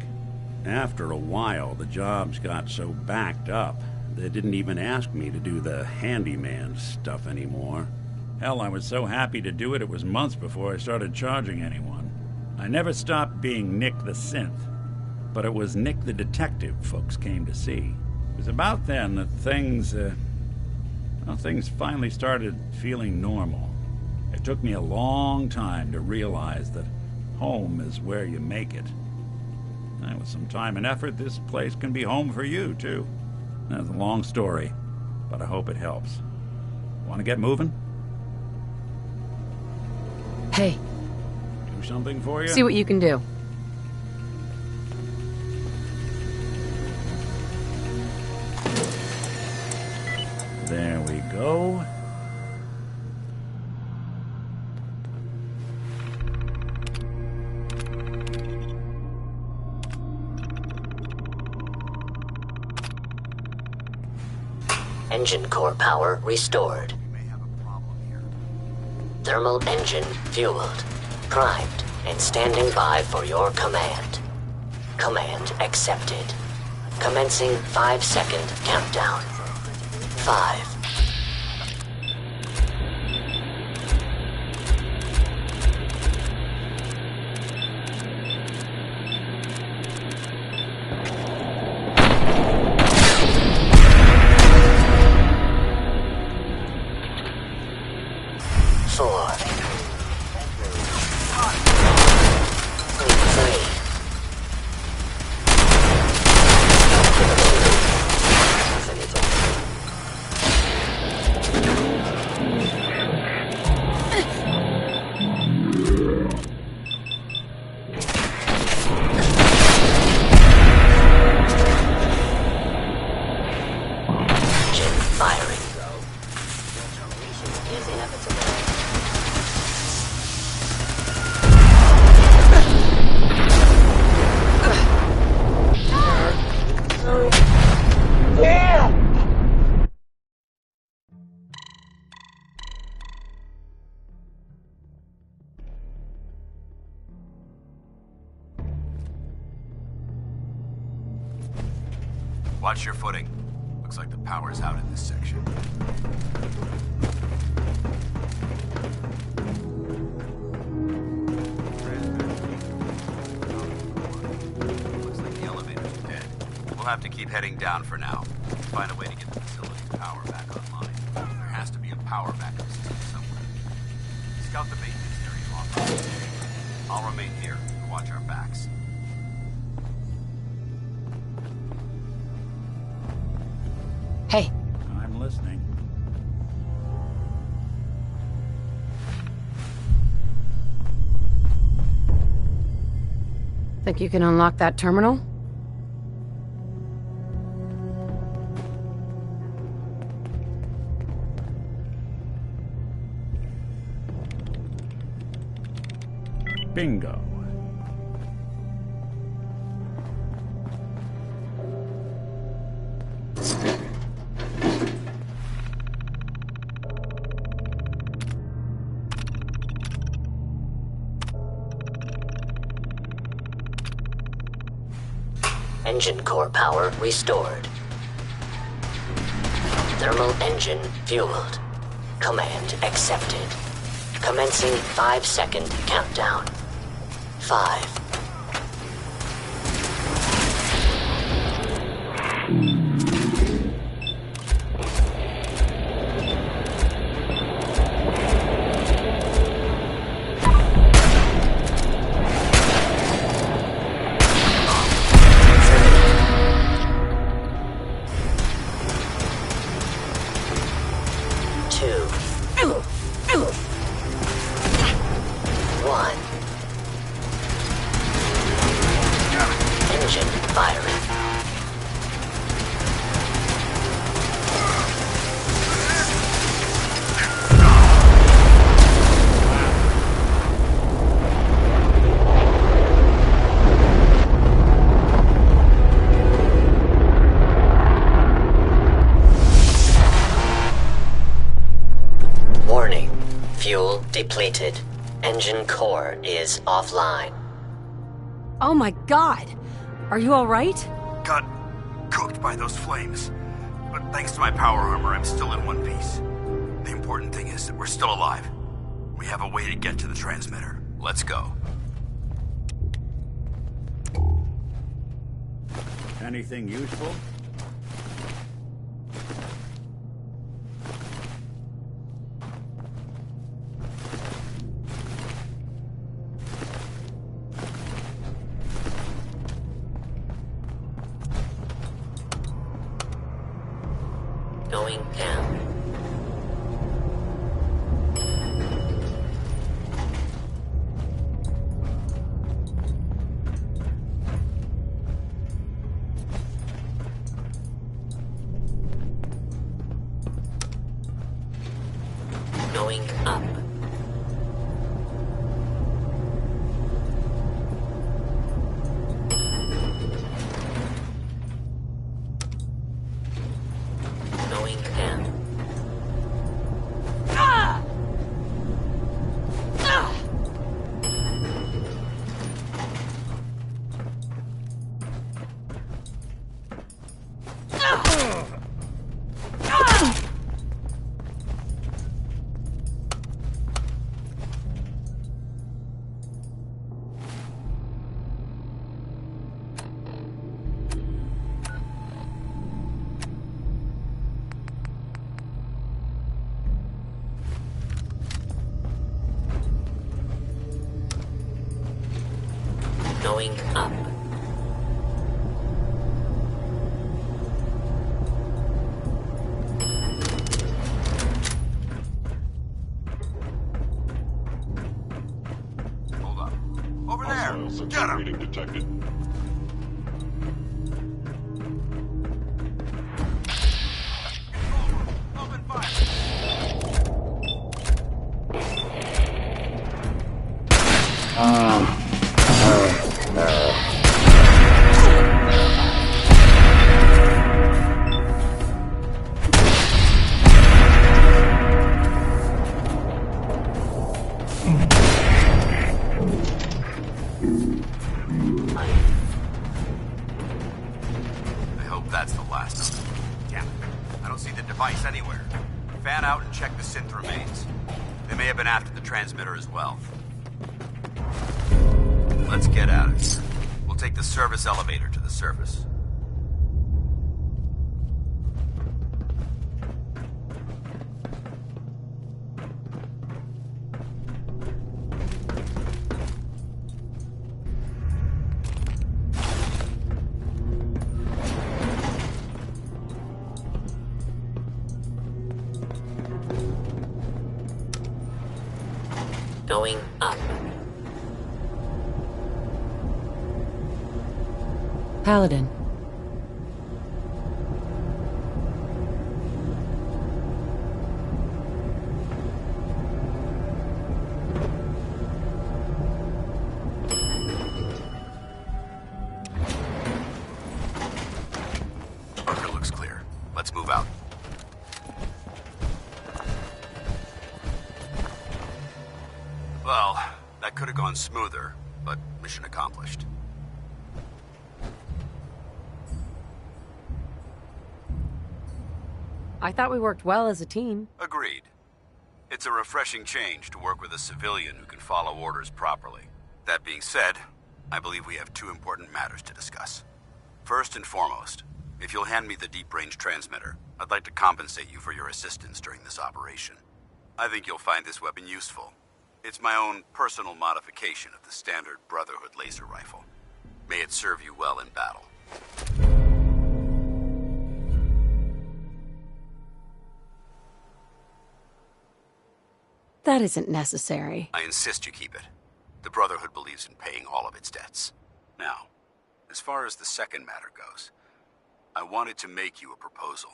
After a while, the jobs got so backed up, they didn't even ask me to do the handyman stuff anymore. Hell, I was so happy to do it, it was months before I started charging anyone. I never stopped being Nick the synth. But it was Nick the detective folks came to see. It was about then that things finally started feeling normal. It took me a long time to realize that home is where you make it. And with some time and effort, this place can be home for you, too. That's a long story, but I hope it helps. Want to get moving? Hey. Do something for you? See what you can do. go. Engine core power restored. Thermal engine fueled, primed, and standing by for your command. Command accepted. Commencing 5-second countdown. 5. 4. 3. Watch your footing. Looks like the power's out in this section. Looks like the elevators are dead. We'll have to keep heading down for now. Find a way to get the facility's power back online. There has to be a power backup system somewhere. Scout the maintenance area off of the chamber. I'll remain here to watch our backs. Hey. I'm listening. Think you can unlock that terminal? Bingo. Engine core power restored. Thermal engine fueled. Command accepted. Commencing 5-second countdown. 5. 1. Engine firing. Warning. Fuel depleted. Engine core is offline. Oh my god! Are you alright? Got cooked by those flames. But thanks to my power armor, I'm still in one piece. The important thing is that we're still alive. We have a way to get to the transmitter. Let's go. Anything useful? Going down. Going up. Hold up. Over there! Get him! Reading detected. Open fire! I hope that's the last of them. Damn it. I don't see the device anywhere. Fan out and check the synth remains. They may have been after the transmitter as well. Let's get out of here. We'll take the service elevator to the surface. Going up. Paladin. Bunker looks clear. Let's move out. Well, that could have gone smoother, but mission accomplished. I thought we worked well as a team. Agreed. It's a refreshing change to work with a civilian who can follow orders properly. That being said, I believe we have two important matters to discuss. First and foremost, if you'll hand me the deep-range transmitter, I'd like to compensate you for your assistance during this operation. I think you'll find this weapon useful. It's my own personal modification of the standard Brotherhood laser rifle. May it serve you well in battle. That isn't necessary. I insist you keep it. The Brotherhood believes in paying all of its debts. Now, as far as the second matter goes, I wanted to make you a proposal.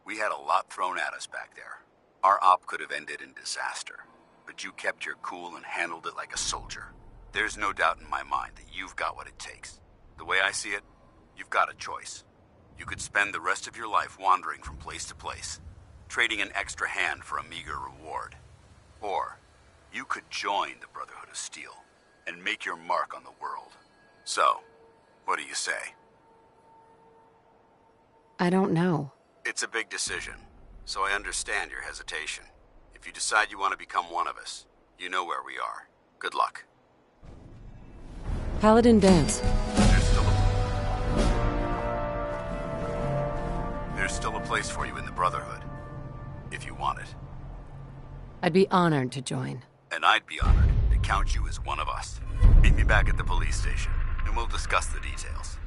We had a lot thrown at us back there. Our op could have ended in disaster, but you kept your cool and handled it like a soldier. There's no doubt in my mind that you've got what it takes. The way I see it, you've got a choice. You could spend the rest of your life wandering from place to place, trading an extra hand for a meager reward. Or, you could join the Brotherhood of Steel and make your mark on the world. So, what do you say? I don't know. It's a big decision, so I understand your hesitation. If you decide you want to become one of us, you know where we are. Good luck. Paladin Danse. There's still a place for you in the Brotherhood, if you want it. I'd be honored to join. And I'd be honored to count you as one of us. Meet me back at the police station, and we'll discuss the details.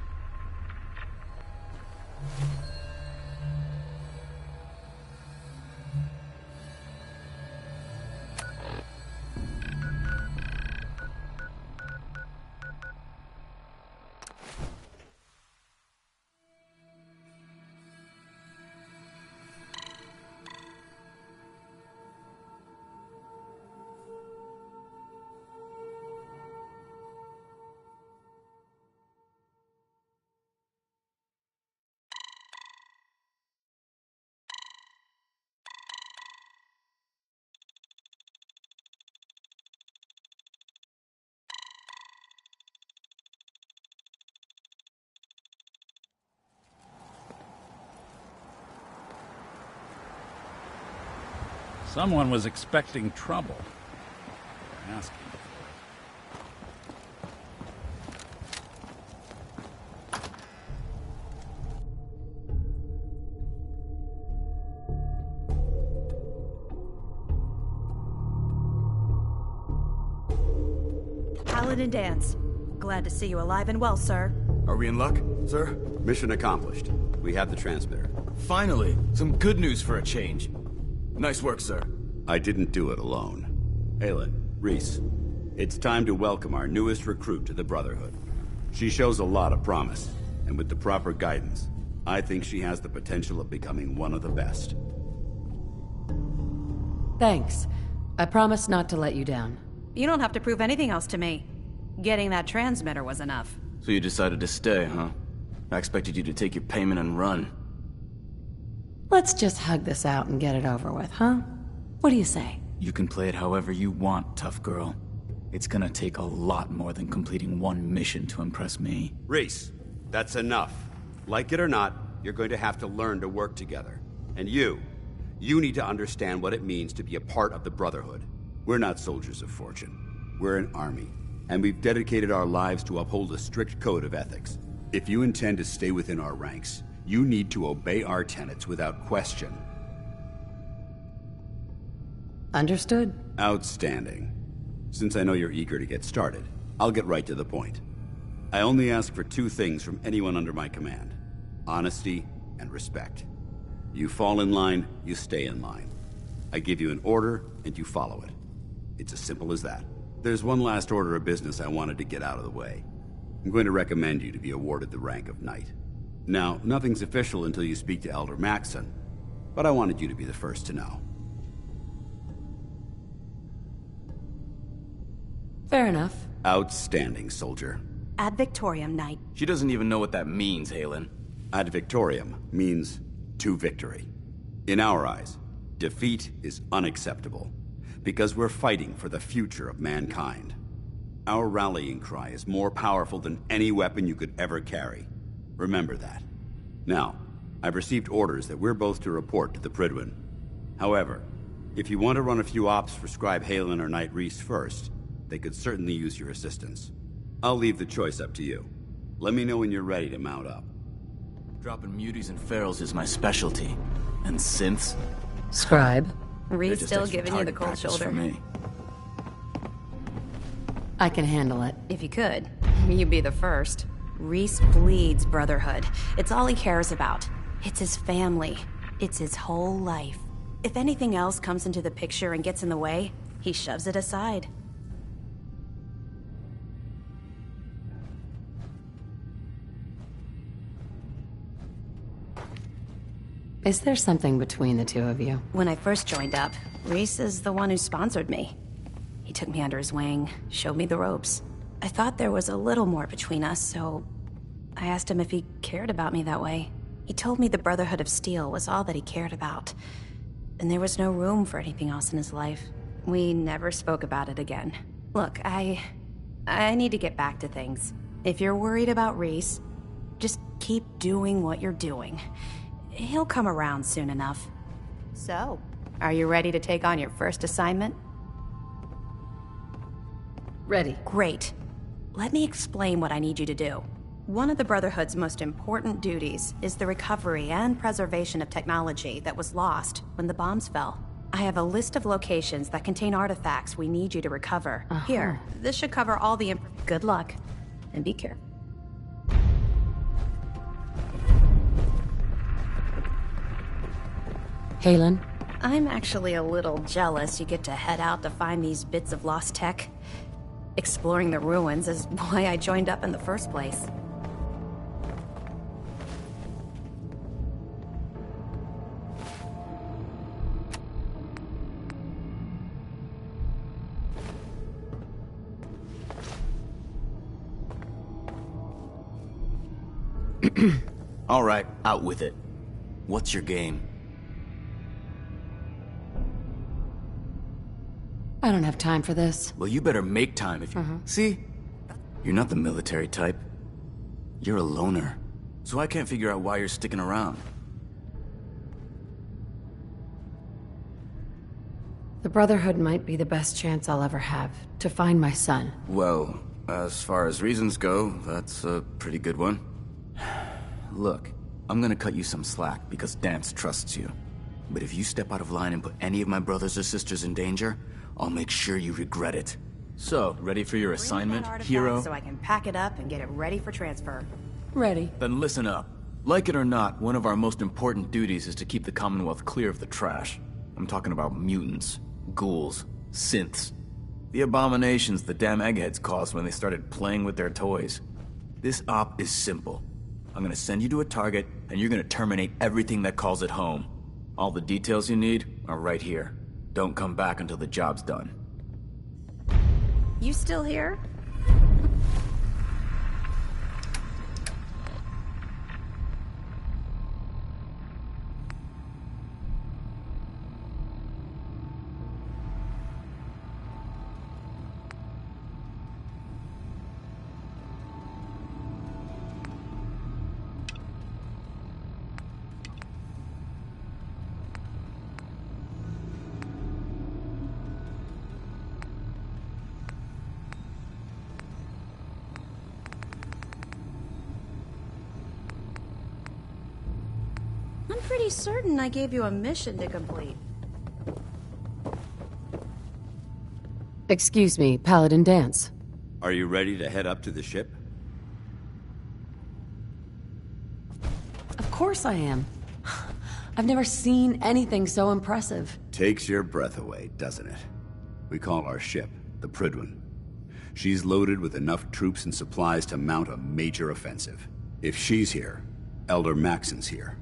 Someone was expecting trouble. Asking Paladin Danse. glad to see you alive and well, sir. Are we in luck, sir? Mission accomplished. We have the transmitter. Finally, some good news for a change. Nice work, sir. I didn't do it alone. Aelin, Rhys, it's time to welcome our newest recruit to the Brotherhood. She shows a lot of promise, and with the proper guidance, I think she has the potential of becoming one of the best. Thanks. I promise not to let you down. You don't have to prove anything else to me. Getting that transmitter was enough. So you decided to stay, huh? I expected you to take your payment and run. Let's just hug this out and get it over with, huh? What do you say? You can play it however you want, tough girl. It's gonna take a lot more than completing one mission to impress me. Rhys, that's enough. Like it or not, you're going to have to learn to work together. And you need to understand what it means to be a part of the Brotherhood. We're not soldiers of fortune. We're an army, and we've dedicated our lives to uphold a strict code of ethics. If you intend to stay within our ranks, you need to obey our tenets without question. Understood. Outstanding. Since I know you're eager to get started, I'll get right to the point. I only ask for two things from anyone under my command: honesty and respect. You fall in line, you stay in line. I give you an order, and you follow it. It's as simple as that. There's one last order of business I wanted to get out of the way. I'm going to recommend you to be awarded the rank of Knight. Now, nothing's official until you speak to Elder Maxson, but I wanted you to be the first to know. Fair enough. Outstanding, soldier. Ad Victoriam, Knight. She doesn't even know what that means, Aelin. Ad Victoriam means to victory. In our eyes, defeat is unacceptable, because we're fighting for the future of mankind. Our rallying cry is more powerful than any weapon you could ever carry. Remember that. Now, I've received orders that we're both to report to the Prydwen. However, if you want to run a few ops for Scribe Haylen or Knight Rhys first, they could certainly use your assistance. I'll leave the choice up to you. Let me know when you're ready to mount up. Dropping muties and ferals is my specialty. And synths? Scribe. Rhys still giving you the cold shoulder. For me. I can handle it. If you could, you'd be the first. Rhys bleeds Brotherhood. It's all he cares about. It's his family. It's his whole life. If anything else comes into the picture and gets in the way, he shoves it aside. Is there something between the two of you? When I first joined up, Rhys is the one who sponsored me. He took me under his wing, showed me the ropes. I thought there was a little more between us, so I asked him if he cared about me that way. He told me the Brotherhood of Steel was all that he cared about, and there was no room for anything else in his life. We never spoke about it again. Look, I need to get back to things. If you're worried about Rhys, just keep doing what you're doing. He'll come around soon enough. So, are you ready to take on your first assignment? Ready. Great. Let me explain what I need you to do. One of the Brotherhood's most important duties is the recovery and preservation of technology that was lost when the bombs fell. I have a list of locations that contain artifacts we need you to recover. Here, this should cover all the Good luck, and be careful. Haylen? I'm actually a little jealous you get to head out to find these bits of lost tech. Exploring the ruins is why I joined up in the first place. All right, out with it. What's your game? I don't have time for this. Well, you better make time if you... See? You're not the military type. You're a loner. So I can't figure out why you're sticking around. The Brotherhood might be the best chance I'll ever have to find my son. Well, as far as reasons go, that's a pretty good one. Look, I'm gonna cut you some slack because Danse trusts you. But if you step out of line and put any of my brothers or sisters in danger, I'll make sure you regret it. So, ready for your assignment, Bring that artifact hero? so I can pack it up and get it ready for transfer. Ready. Then listen up. Like it or not, one of our most important duties is to keep the Commonwealth clear of the trash. I'm talking about mutants, ghouls, synths. The abominations the damn eggheads caused when they started playing with their toys. This op is simple. I'm gonna send you to a target, and you're gonna terminate everything that calls it home. All the details you need are right here. Don't come back until the job's done. You still here? I'm pretty certain I gave you a mission to complete. Excuse me, Paladin Dance. Are you ready to head up to the ship? Of course I am. I've never seen anything so impressive. Takes your breath away, doesn't it? We call our ship the Prydwen. She's loaded with enough troops and supplies to mount a major offensive. If she's here, Elder Maxon's here.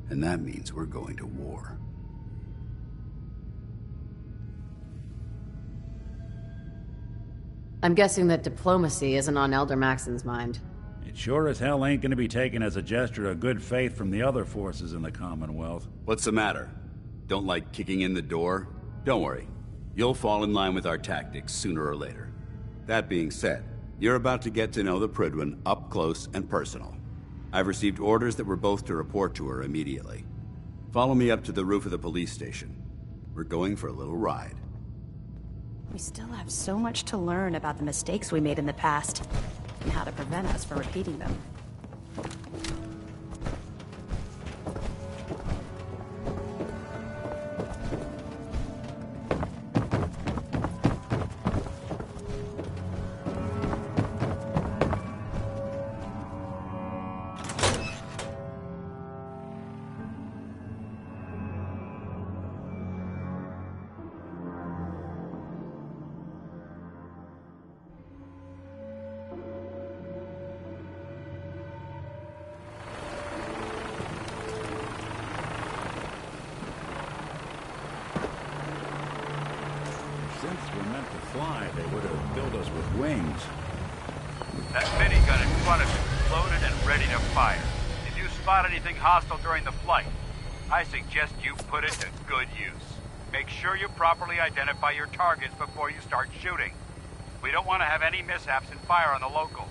And that means we're going to war. I'm guessing that diplomacy isn't on Elder Maxon's mind. It sure as hell ain't gonna be taken as a gesture of good faith from the other forces in the Commonwealth. What's the matter? Don't like kicking in the door? Don't worry. You'll fall in line with our tactics sooner or later. That being said, you're about to get to know the Prydwen up close and personal. I've received orders that we're both to report to her immediately. Follow me up to the roof of the police station. We're going for a little ride. We still have so much to learn about the mistakes we made in the past, and how to prevent us from repeating them. Since we're meant to fly, they would have built us with wings. That minigun in front of you is loaded and ready to fire. If you spot anything hostile during the flight, I suggest you put it to good use. Make sure you properly identify your targets before you start shooting. We don't want to have any mishaps and fire on the locals.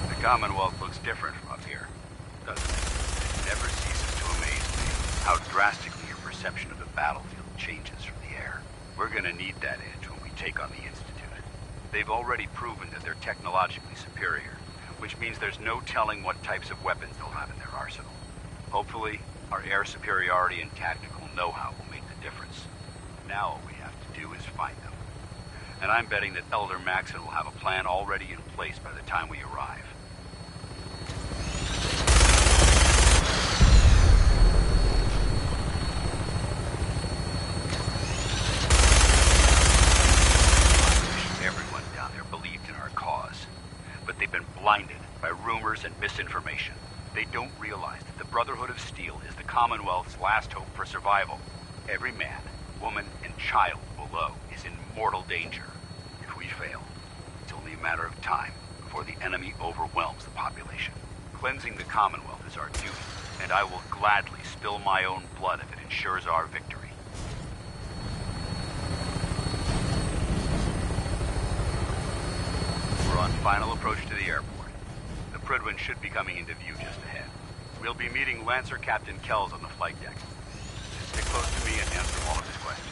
The Commonwealth looks different from up here, doesn't it? It never ceases to amaze me how drastically your perception of the battlefield changes from the air. We're gonna need that edge when we take on the Institute. They've already proven that they're technologically superior, which means there's no telling what types of weapons they'll have in their arsenal. Hopefully, our air superiority and tactical know-how will make the difference. Now all we have to do is find them. And I'm betting that Elder Maxon will have a plan already in place by the time we arrive. Everyone down there believed in our cause, but they've been blinded by rumors and misinformation. They don't realize that the Brotherhood of Steel is the Commonwealth's last hope for survival. Every man, woman, and child below is in mortal danger. If we fail, it's only a matter of time before the enemy overwhelms the population. Cleansing the Commonwealth is our duty, and I will gladly spill my own blood if it ensures our victory. We're on final approach to the airport. The Prydwen should be coming into view just ahead. We'll be meeting Lancer Captain Kells on the flight deck. Stick close to me and answer all of his questions.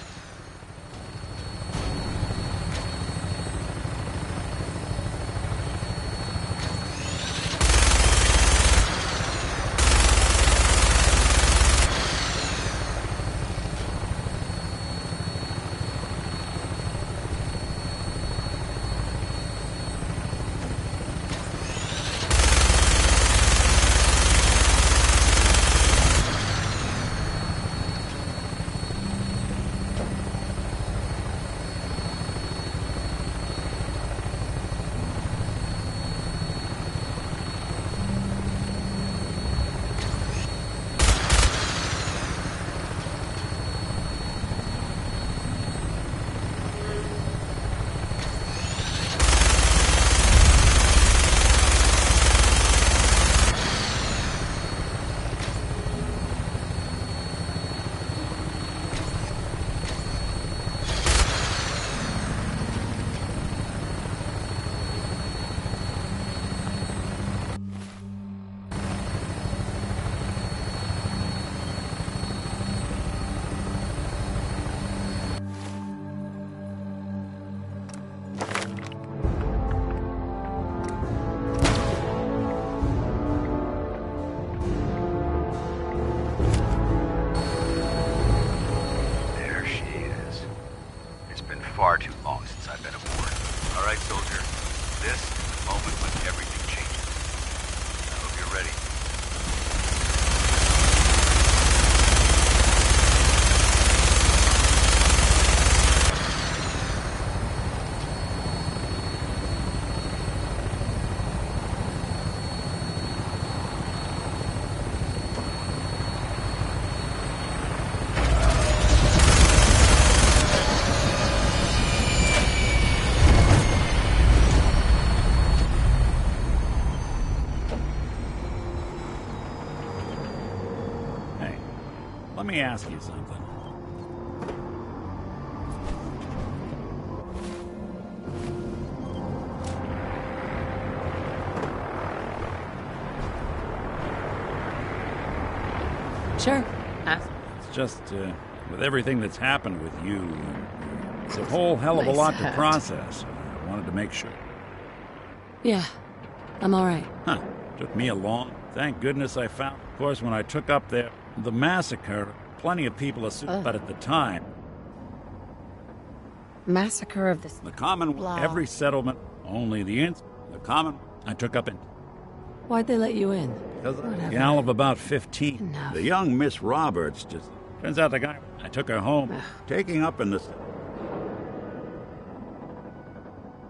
far too long since I've been aboard. All right, soldier. This is the moment when everything changes. I hope you're ready. Let me ask you something. Sure. It's just, with everything that's happened with you, it's a whole hell of a lot to process. I wanted to make sure. Yeah, I'm all right. Huh. Took me a long. Thank goodness I found. Of course, when I took up there, the massacre, plenty of people assumed, but at the time, Massacre of this. the Commonwealth, every settlement, only the Common, I took up in. Why'd they let you in? A gal of about 15. The young Miss Roberts just. Turns out the guy. I took her home, taking up in the.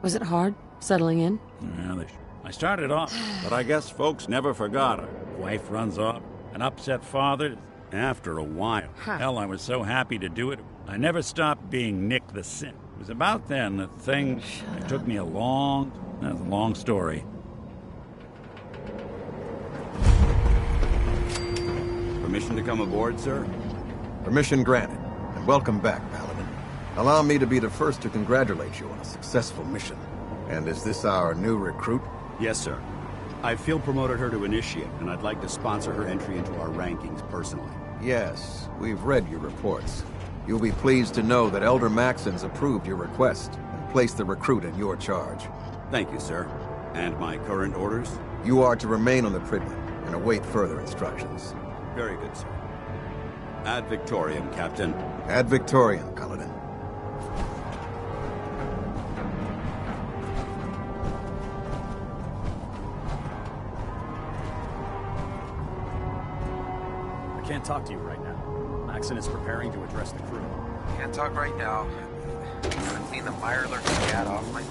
Was it hard settling in? Yeah, I started off, but I guess folks never forgot her. Wife runs off, an upset father. After a while, hell, I was so happy to do it. I never stopped being Nick the Sin. It was about then that thing. It took me a long. That's a long story. Permission to come aboard, sir? Permission granted, and welcome back, Paladin. Allow me to be the first to congratulate you on a successful mission. And is this our new recruit? Yes, sir. I field promoted her to Initiate, and I'd like to sponsor her entry into our rankings personally. Yes, we've read your reports. You'll be pleased to know that Elder Maxon's approved your request and placed the recruit in your charge. Thank you, sir. And my current orders? You are to remain on the Pridman and await further instructions. Very good, sir. Ad Victoriam, Captain. Ad Victoriam, Paladin. I can't talk to you right now. Maxon is preparing to address the crew. Can't talk right now. Gotta clean the Mirelurk scat off my...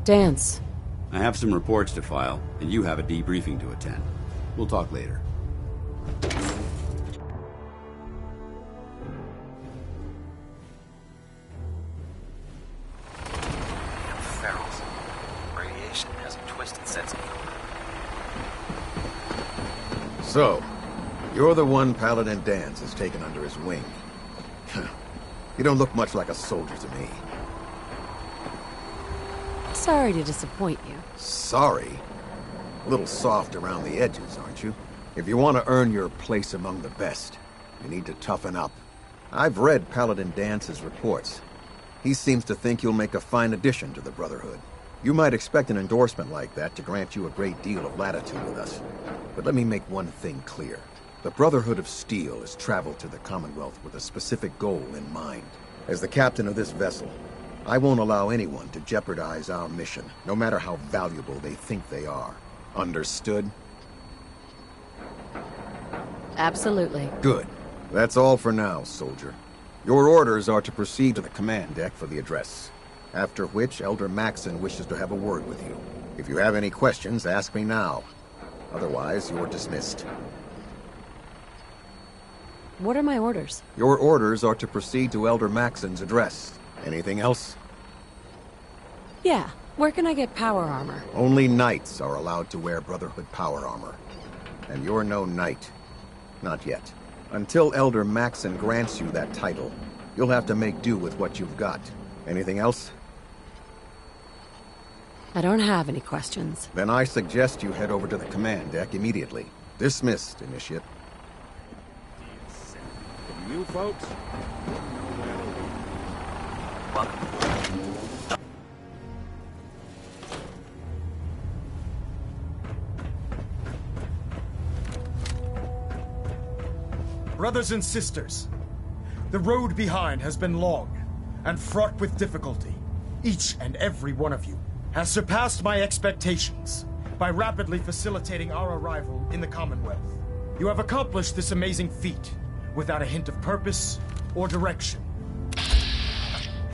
Dance. I have some reports to file, and you have a debriefing to attend. We'll talk later. Ferals. Radiation has a twisted sense of humor. So, you're the one Paladin Danse has taken under his wing. You don't look much like a soldier to me. Sorry to disappoint you. Sorry? A little soft around the edges, aren't you? If you want to earn your place among the best, you need to toughen up. I've read Paladin Dance's reports. He seems to think you'll make a fine addition to the Brotherhood. You might expect an endorsement like that to grant you a great deal of latitude with us. But let me make one thing clear. The Brotherhood of Steel has traveled to the Commonwealth with a specific goal in mind. As the captain of this vessel, I won't allow anyone to jeopardize our mission, no matter how valuable they think they are. Understood? Absolutely. Good. That's all for now, soldier. Your orders are to proceed to the command deck for the address. After which, Elder Maxon wishes to have a word with you. If you have any questions, ask me now. Otherwise, you're dismissed. What are my orders? Your orders are to proceed to Elder Maxon's address. Anything else? Yeah. Where can I get power armor? Only knights are allowed to wear Brotherhood power armor. And you're no knight. Not yet. Until Elder Maxon grants you that title, you'll have to make do with what you've got. Anything else? I don't have any questions. Then I suggest you head over to the command deck immediately. Dismissed, Initiate. You folks? Brothers and sisters, the road behind has been long and fraught with difficulty. Each and every one of you has surpassed my expectations by rapidly facilitating our arrival in the Commonwealth. You have accomplished this amazing feat without a hint of purpose or direction.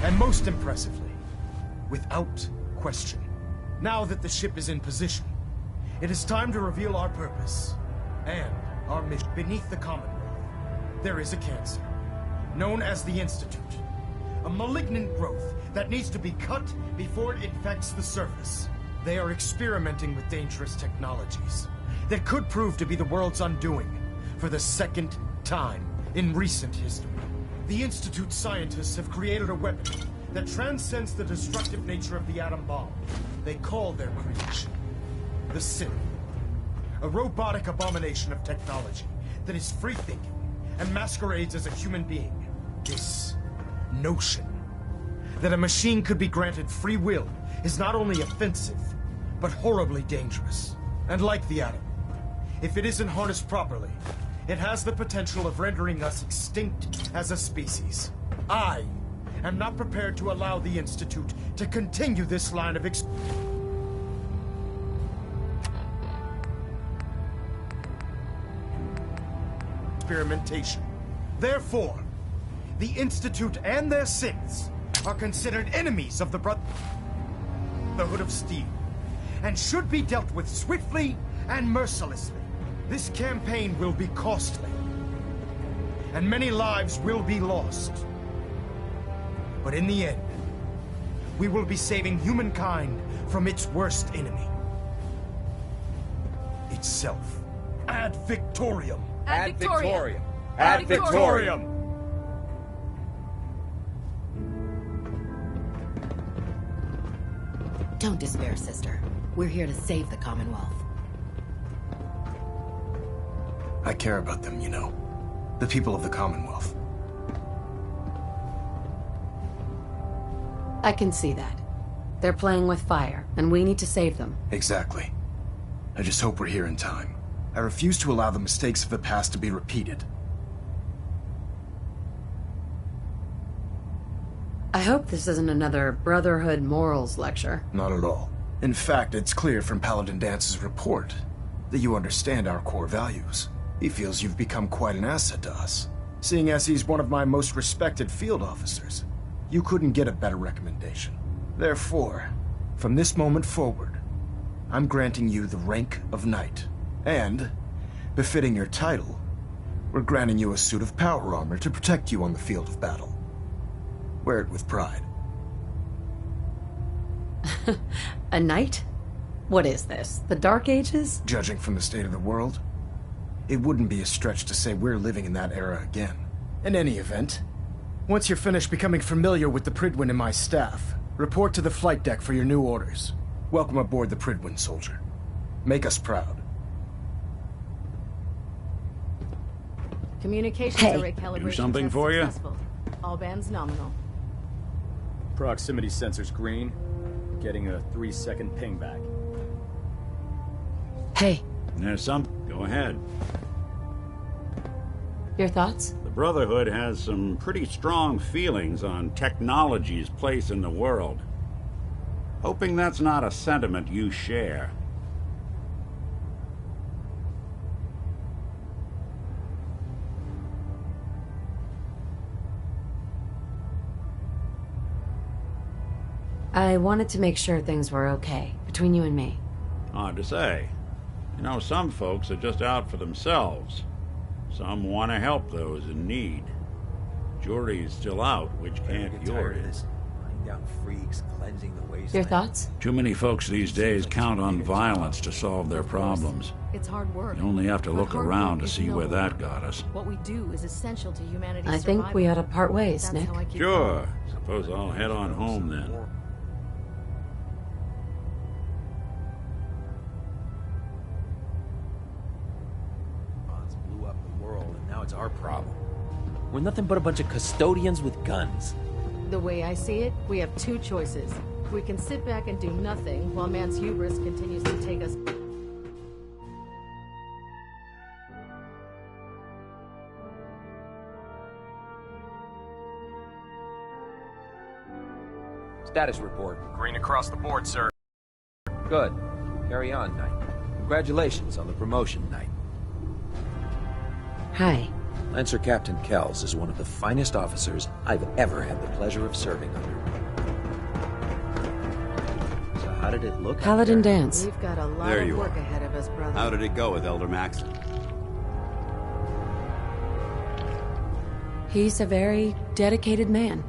And most impressively, without question. Now that the ship is in position, it is time to reveal our purpose and our mission. Beneath the Commonwealth, there is a cancer, known as the Institute. A malignant growth that needs to be cut before it infects the surface. They are experimenting with dangerous technologies that could prove to be the world's undoing for the second time in recent history. The Institute scientists have created a weapon that transcends the destructive nature of the atom bomb. They call their creation the Synth. A robotic abomination of technology that is free-thinking and masquerades as a human being. This notion that a machine could be granted free will is not only offensive, but horribly dangerous. And like the atom, if it isn't harnessed properly, it has the potential of rendering us extinct as a species. I am not prepared to allow the Institute to continue this line of experimentation. Therefore, the Institute and their synths are considered enemies of the Brotherhood of Steel, and should be dealt with swiftly and mercilessly. This campaign will be costly, and many lives will be lost. But in the end, we will be saving humankind from its worst enemy. Itself. Ad Victorium! Ad Victorium! Ad Victorium! Don't despair, sister. We're here to save the Commonwealth. I care about them, you know. The people of the Commonwealth. I can see that. They're playing with fire, and we need to save them. Exactly. I just hope we're here in time. I refuse to allow the mistakes of the past to be repeated. I hope this isn't another Brotherhood morals lecture. Not at all. In fact, it's clear from Paladin Dance's report that you understand our core values. He feels you've become quite an asset to us. Seeing as he's one of my most respected field officers, you couldn't get a better recommendation. Therefore, from this moment forward, I'm granting you the rank of Knight. And, befitting your title, we're granting you a suit of power armor to protect you on the field of battle. Wear it with pride. A knight? What is this? The Dark Ages? Judging from the state of the world, it wouldn't be a stretch to say we're living in that era again. In any event, once you're finished becoming familiar with the Prydwen and my staff, report to the flight deck for your new orders. Welcome aboard the Prydwen, soldier. Make us proud. Communications array calibration do something test for you? successful. All bands nominal. Proximity sensors green. Getting a 3-second ping back. Hey. There's some... Go ahead. Your thoughts? The Brotherhood has some pretty strong feelings on technology's place in the world. Hoping that's not a sentiment you share. I wanted to make sure things were okay, between you and me. Hard to say. You know, some folks are just out for themselves. Some want to help those in need. Jury's still out, which can't yours. Down freaks, cleansing the wasteland. Your thoughts? Too many folks these days count on violence to solve their problems. It's hard work. You only have to But look hard around work to is see where noble. that got us. What we do is essential to humanity's I think survival. we ought to part ways, That's Nick. how I keep Sure. Suppose I'll head on home then. Blew up the world, and now it's our problem. We're nothing but a bunch of custodians with guns. The way I see it, we have two choices. We can sit back and do nothing while man's hubris continues to take us. Status report. Green across the board, sir. Good. Carry on, Knight. Congratulations on the promotion, Knight. Hi. Lancer Captain Kells is one of the finest officers I've ever had the pleasure of serving under. So how did it look? Paladin Danse. We've got a lot There of you work are. ahead of us, brother. How did it go with Elder Maxon? He's a very dedicated man.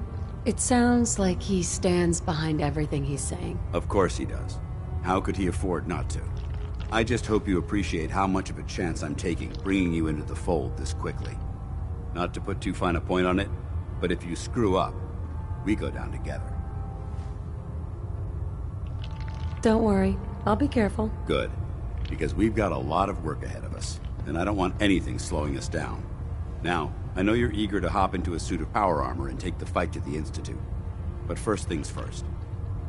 It sounds like he stands behind everything he's saying. Of course he does. How could he afford not to? I just hope you appreciate how much of a chance I'm taking bringing you into the fold this quickly. Not to put too fine a point on it, but if you screw up, we go down together. Don't worry. I'll be careful. Good. Because we've got a lot of work ahead of us, and I don't want anything slowing us down. Now, I know you're eager to hop into a suit of power armor and take the fight to the Institute. But first things first.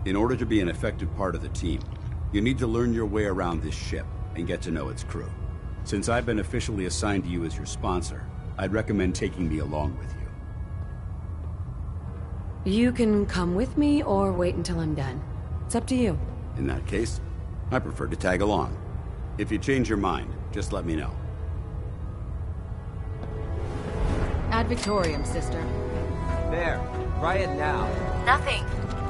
In order to be an effective part of the team, you need to learn your way around this ship and get to know its crew. Since I've been officially assigned to you as your sponsor, I'd recommend taking me along with you. You can come with me or wait until I'm done. It's up to you. In that case, I prefer to tag along. If you change your mind, just let me know. Ad Victorium, sister. There. Try it now. Nothing.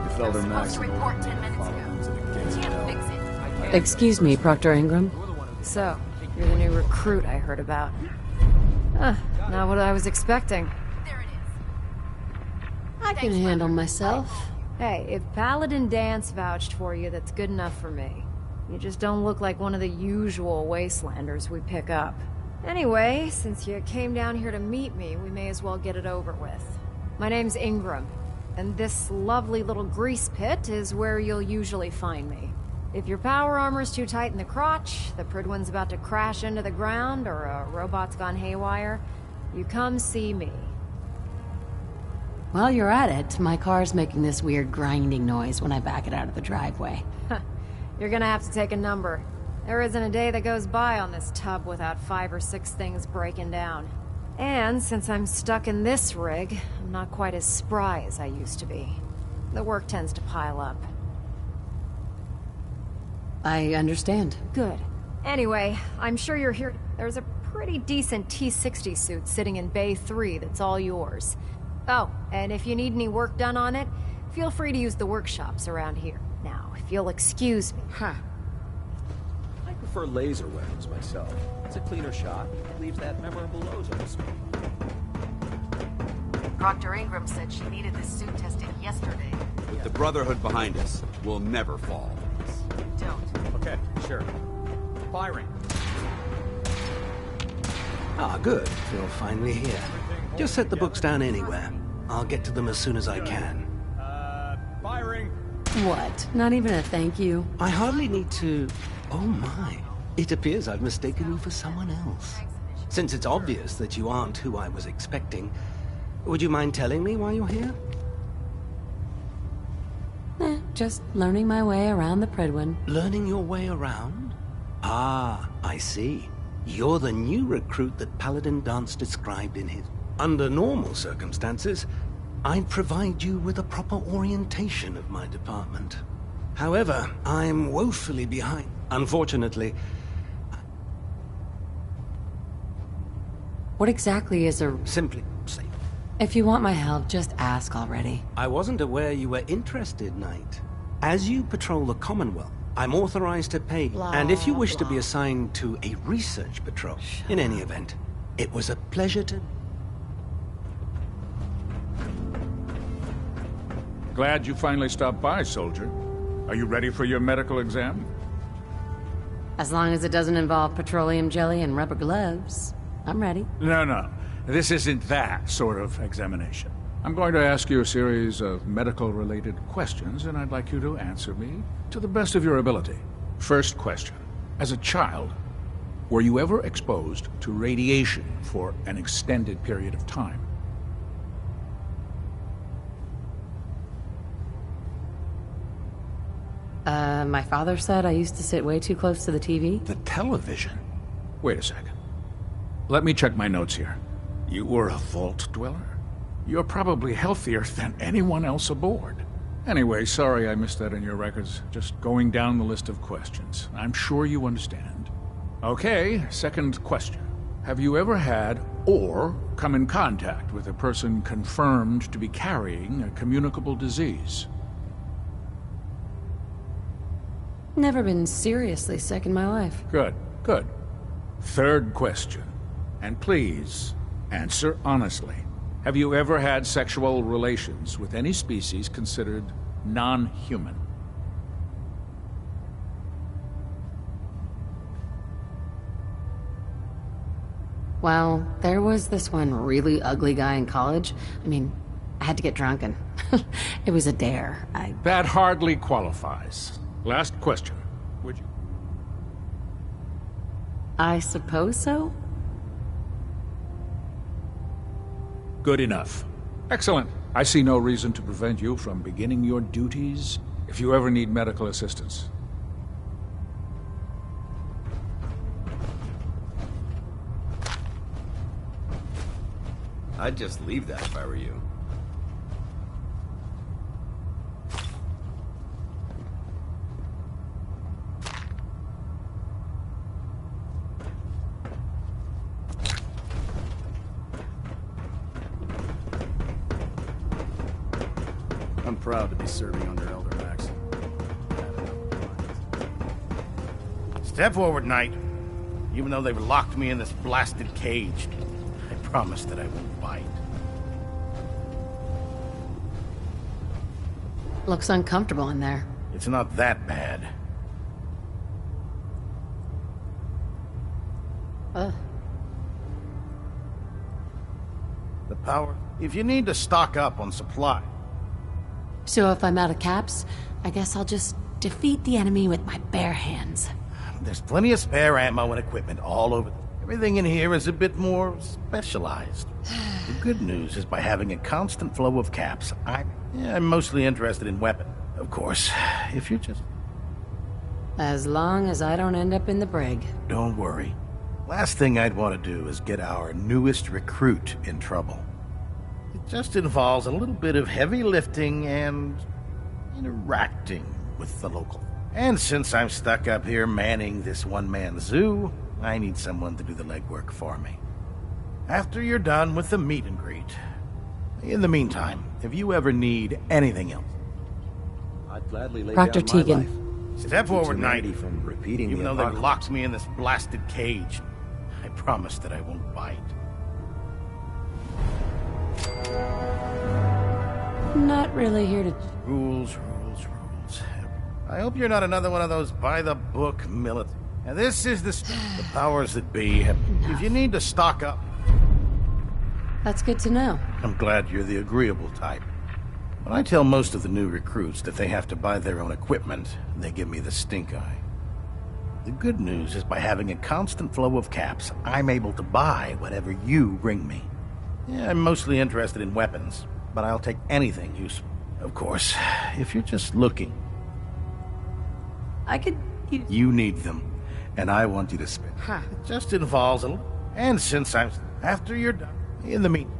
If Elder Supposed to Maxon report 10 minutes ago. Can't fix it. Excuse me, Proctor Ingram. So, you're the new recruit I heard about. Not what I was expecting. I can handle myself. Hey, if Paladin Danse vouched for you, that's good enough for me. You just don't look like one of the usual wastelanders we pick up. Anyway, since you came down here to meet me, we may as well get it over with. My name's Ingram, and this lovely little grease pit is where you'll usually find me. If your power armor's too tight in the crotch, the Prydwen's about to crash into the ground, or a robot's gone haywire, you come see me. While you're at it, my car's making this weird grinding noise when I back it out of the driveway. You're gonna have to take a number. There isn't a day that goes by on this tub without 5 or 6 things breaking down. And since I'm stuck in this rig, I'm not quite as spry as I used to be. The work tends to pile up. I understand. Good. Anyway, I'm sure you're here. There's a pretty decent T-60 suit sitting in Bay 3 that's all yours. Oh, and if you need any work done on it, feel free to use the workshops around here. Now, if you'll excuse me. I prefer laser weapons myself. It's a cleaner shot. It leaves that memorable nose on the screen. Proctor Ingram said she needed this suit tested yesterday. With the Brotherhood behind us, we'll never fall. Don't. Okay, sure. Firing. Ah, good. You're finally here. Just set the books down anywhere. I'll get to them as soon as I can. Firing. What? Not even a thank you? I hardly need to... Oh my. It appears I've mistaken you for someone else. Since it's obvious that you aren't who I was expecting, would you mind telling me why you're here? Just learning my way around the Prydwen. Learning your way around? Ah, I see. You're the new recruit that Paladin Danse described in his... Under normal circumstances, I'd provide you with a proper orientation of my department. However, I'm woefully behind. Unfortunately... What exactly is a... Simply say... If you want my help, just ask already. I wasn't aware you were interested, Knight. As you patrol the Commonwealth, I'm authorized to pay. And if you wish to be assigned to a research patrol, in any event, it was a pleasure to... Glad you finally stopped by, soldier. Are you ready for your medical exam? As long as it doesn't involve petroleum jelly and rubber gloves, I'm ready. No. This isn't that sort of examination. I'm going to ask you a series of medical-related questions, and I'd like you to answer me to the best of your ability. First question. As a child, were you ever exposed to radiation for an extended period of time? My father said I used to sit way too close to the TV. The television? Wait a second. Let me check my notes here. You were a vault dweller? You're probably healthier than anyone else aboard. Anyway, sorry I missed that in your records. Just going down the list of questions. I'm sure you understand. Okay, second question. Have you ever had or come in contact with a person confirmed to be carrying a communicable disease? Never been seriously sick in my life. Good, good. Third question. And please, answer honestly. Have you ever had sexual relations with any species considered non-human? Well, there was this one really ugly guy in college. I mean, I had to get drunk and it was a dare. That hardly qualifies. Last question. Would you? I suppose so? Good enough. Excellent. I see no reason to prevent you from beginning your duties if you ever need medical assistance. I'd just leave that if I were you. I'm proud to be serving under Elder Max. Step forward, Knight. Even though they've locked me in this blasted cage, I promise that I won't bite. Looks uncomfortable in there. It's not that bad. The power. If you need to stock up on supply. So if I'm out of caps, I guess I'll just defeat the enemy with my bare hands. There's plenty of spare ammo and equipment all over. Everything in here is a bit more specialized. The good news is by having a constant flow of caps, I'm mostly interested in weapons. Of course, if you just... As long as I don't end up in the brig. Don't worry. Last thing I'd want to do is get our newest recruit in trouble. It just involves a little bit of heavy lifting and interacting with the local. And since I'm stuck up here manning this one-man zoo, I need someone to do the legwork for me. After you're done with the meet and greet. In the meantime, if you ever need anything else, I'd gladly lay Dr. down my Tegan. life. Step forward, Knight. From repeating Even the though they've apocalypse. locked me in this blasted cage, I promise that I won't bite. Not really here to... Rules. I hope you're not another one of those by-the-book military. Now this is the powers that be. If you need to stock up... That's good to know. I'm glad you're the agreeable type. When I tell most of the new recruits that they have to buy their own equipment, they give me the stink eye. The good news is by having a constant flow of caps, I'm able to buy whatever you bring me. Yeah, I'm mostly interested in weapons, but I'll take anything useful. Of course, if you're just looking. I could use... You need them, and I want you to spend. It just involves a little... And since I'm... After you're done, in the meantime...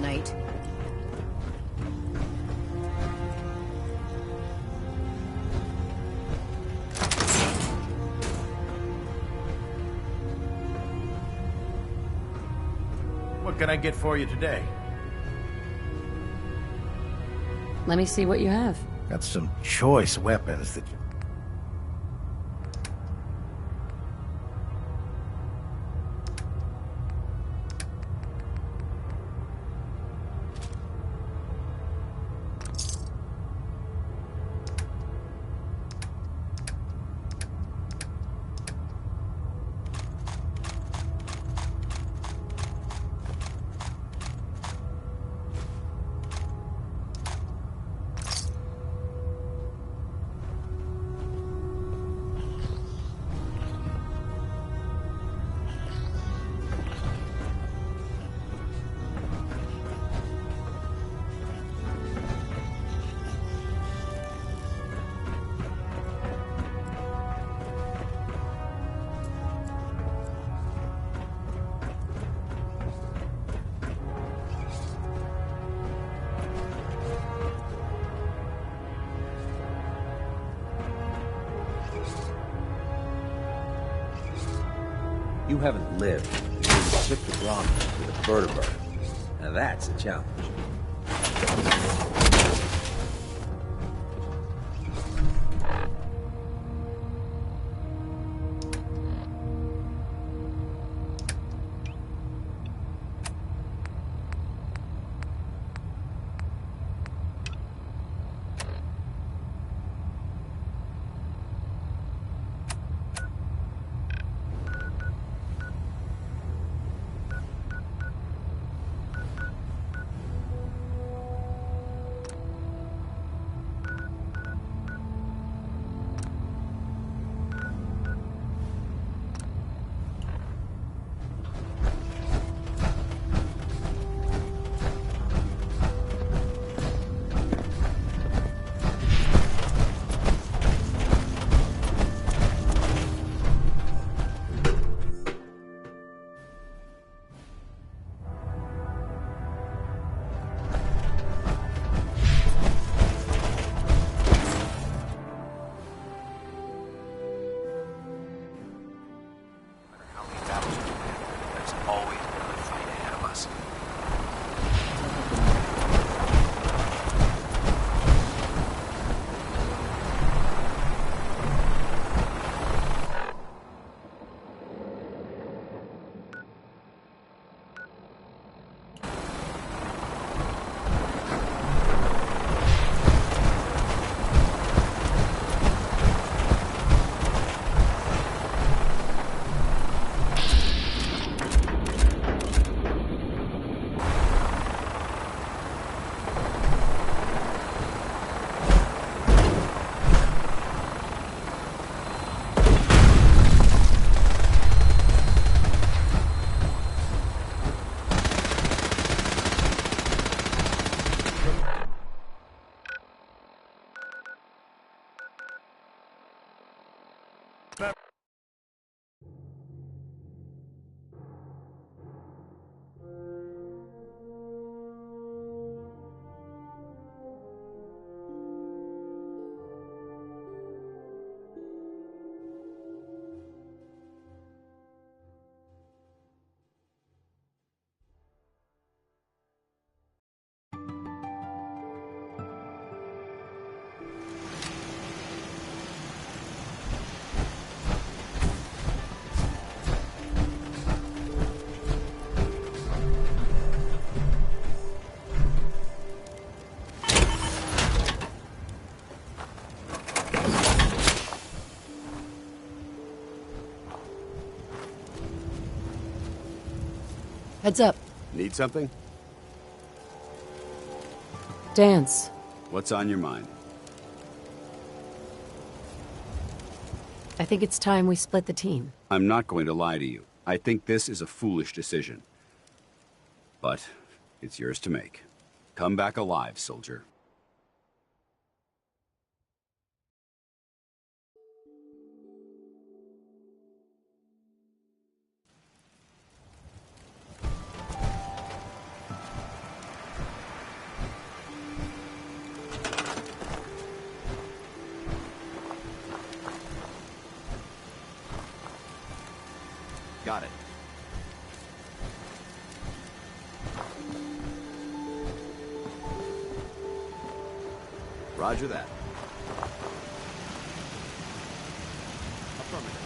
Knight. What can I get for you today? Let me see what you have. Got some choice weapons that you... You haven't lived. You took the Brahmin with a vertebrae. Now that's a challenge. Heads up. Need something? Dance. What's on your mind? I think it's time we split the team. I'm not going to lie to you. I think this is a foolish decision. But it's yours to make. Come back alive, soldier. Got it. Roger that. Affirmative.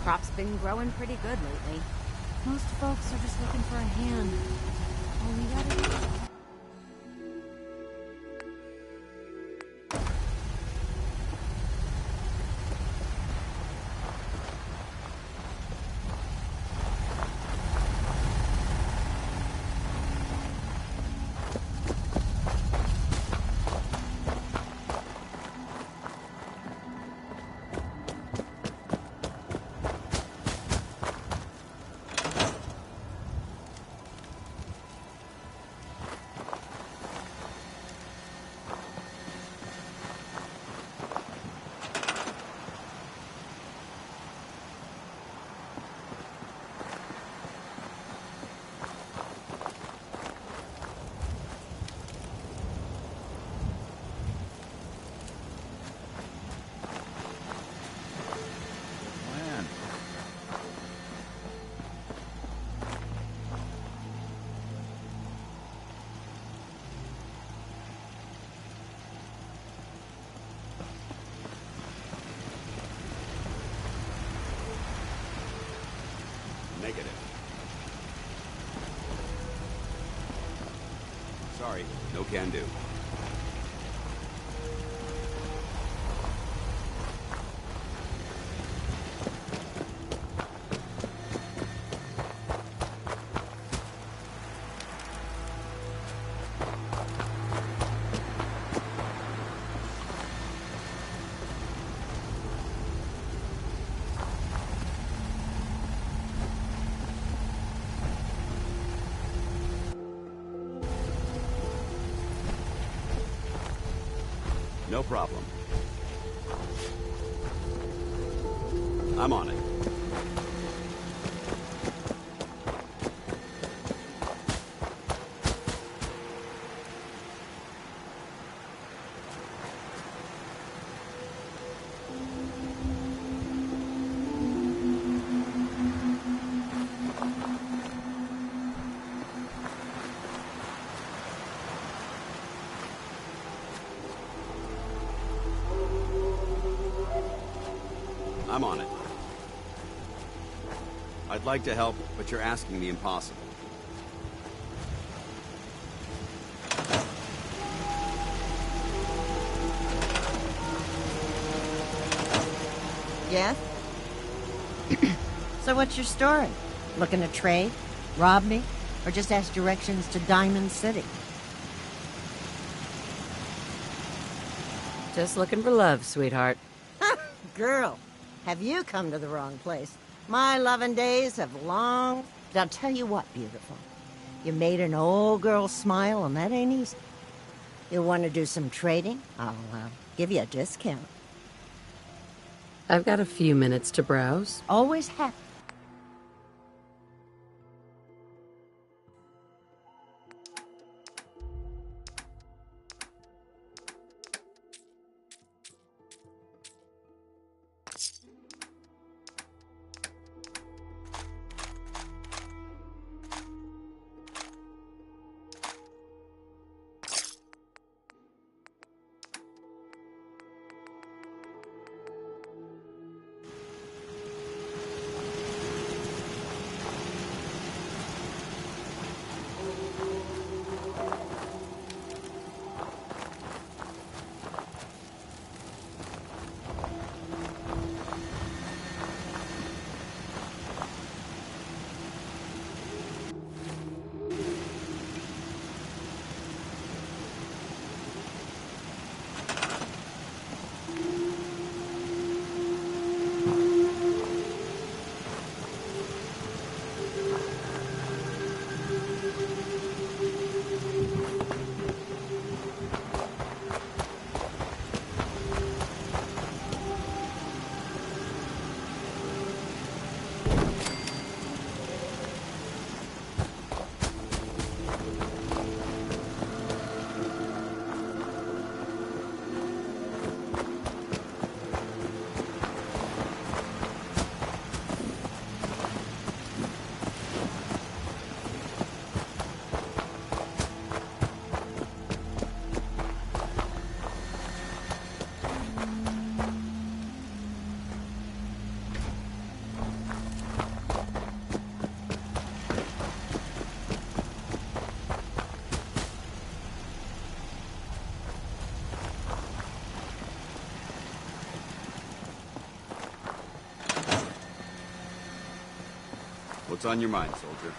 Crop's been growing pretty good lately. Most folks are just looking for a hand. All we gotta do. Negative. Sorry, no can do. No problem. I'm on it. I'm on it. I'd like to help, but you're asking the impossible. Yes? So what's your story? Looking to trade? Rob me? Or just ask directions to Diamond City? Just looking for love, sweetheart. Girl, have you come to the wrong place? My loving days have long... But I'll tell you what, beautiful. You made an old girl smile, and that ain't easy. You want to do some trading? I'll give you a discount. I've got a few minutes to browse. Always happy. What's on your mind, soldier?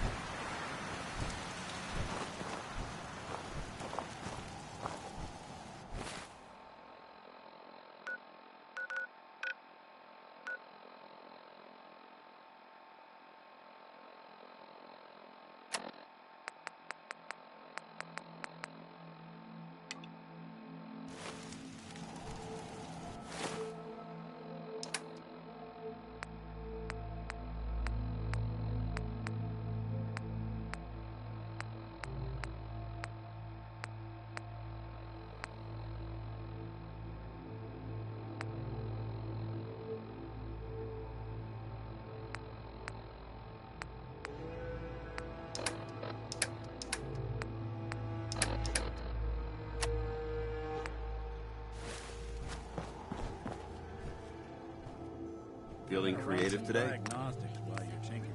Feeling creative today? Diagnostics while you're tinkering.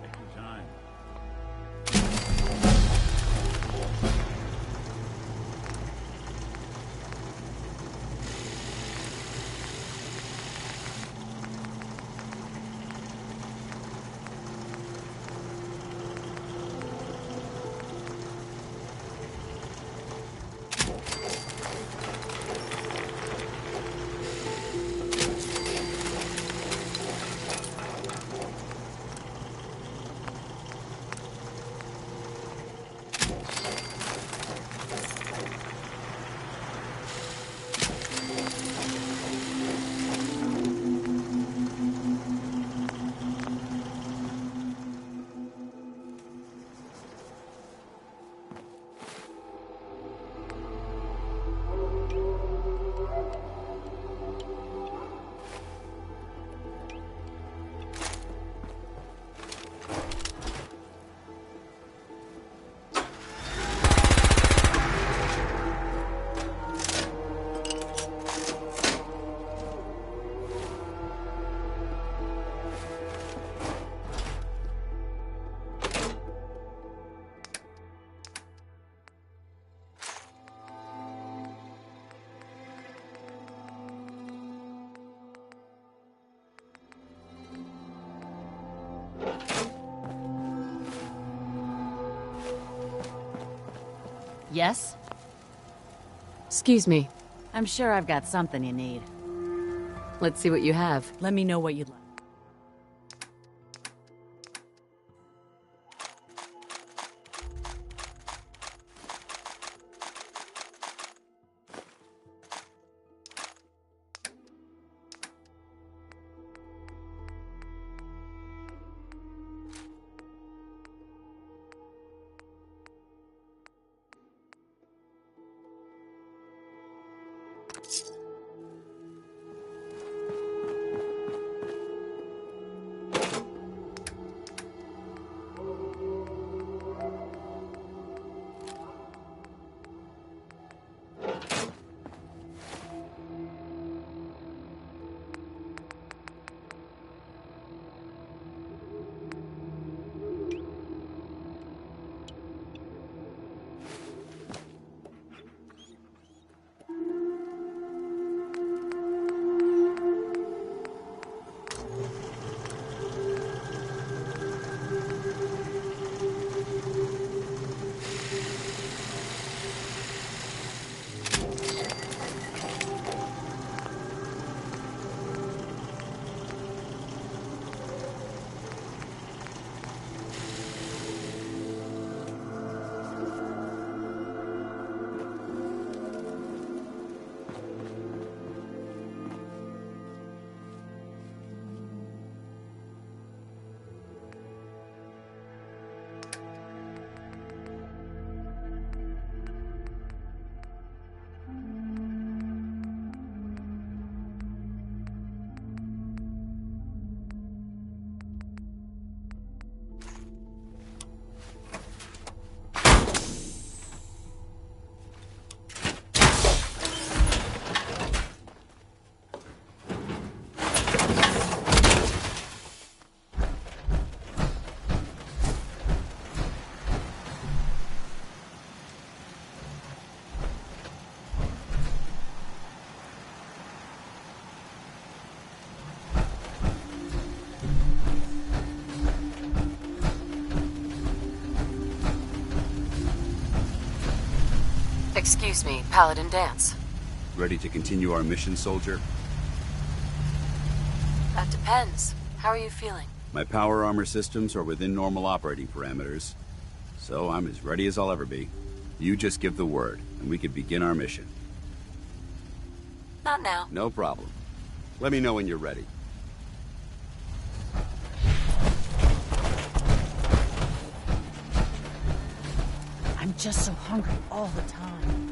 Take your time. Yes? Excuse me. I'm sure I've got something you need. Let's see what you have. Let me know what you'd like. Excuse me, Paladin Dance. Ready to continue our mission, soldier? That depends. How are you feeling? My power armor systems are within normal operating parameters, so I'm as ready as I'll ever be. You just give the word, and we can begin our mission. Not now. No problem. Let me know when you're ready. I'm just so hungry all the time.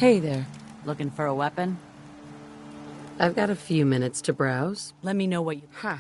Hey there. Looking for a weapon? I've got a few minutes to browse. Let me know what you... Huh.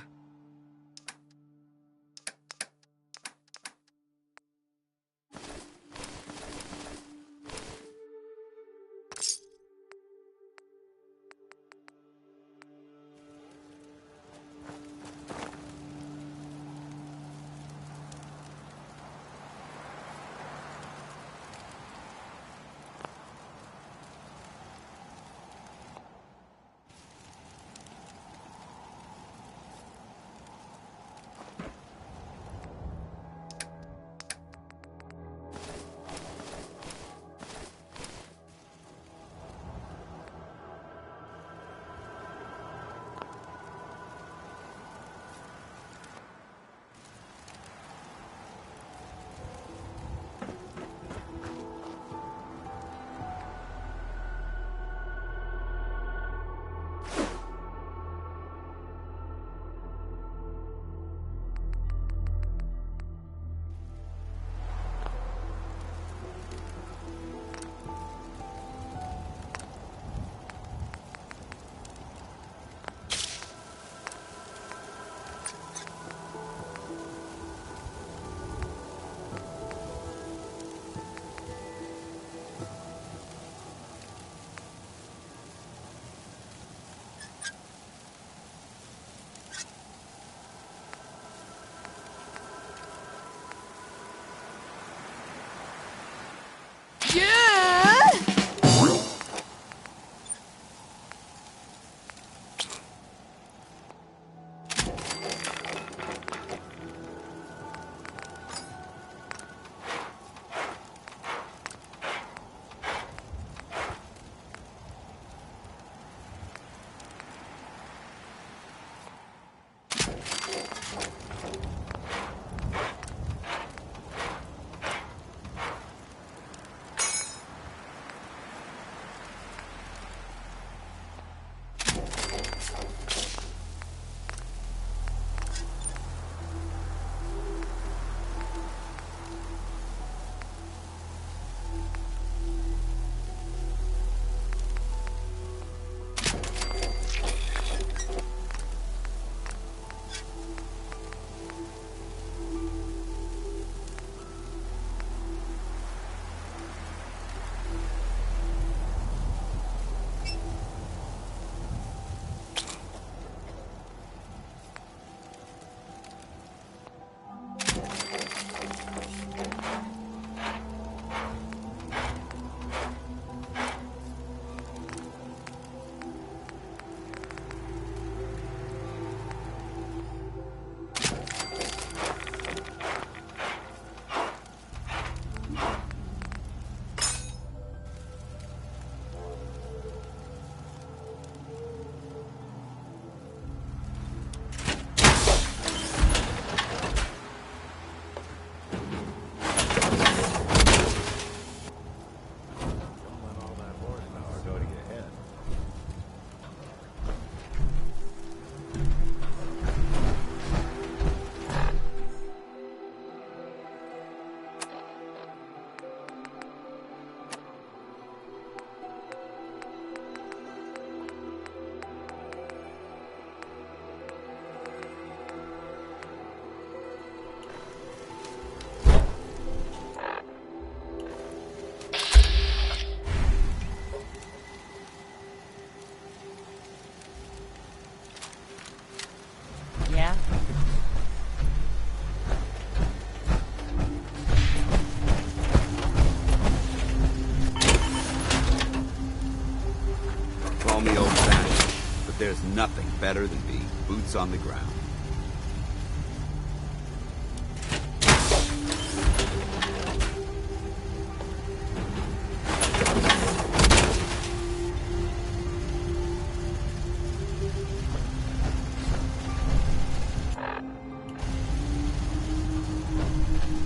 me old-fashioned, but there's nothing better than being boots on the ground.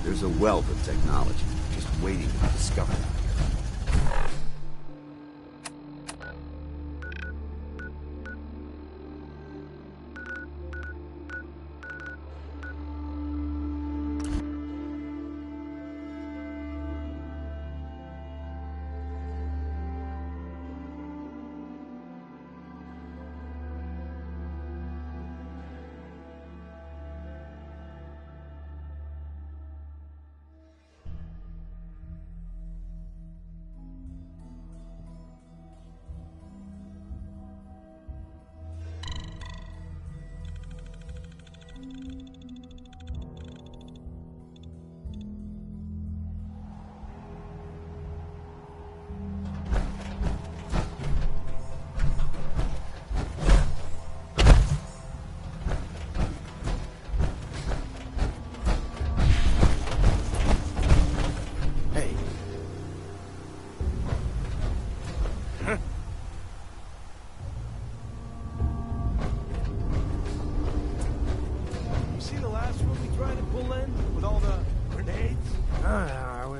There's a wealth of technology just waiting to be discovered out here.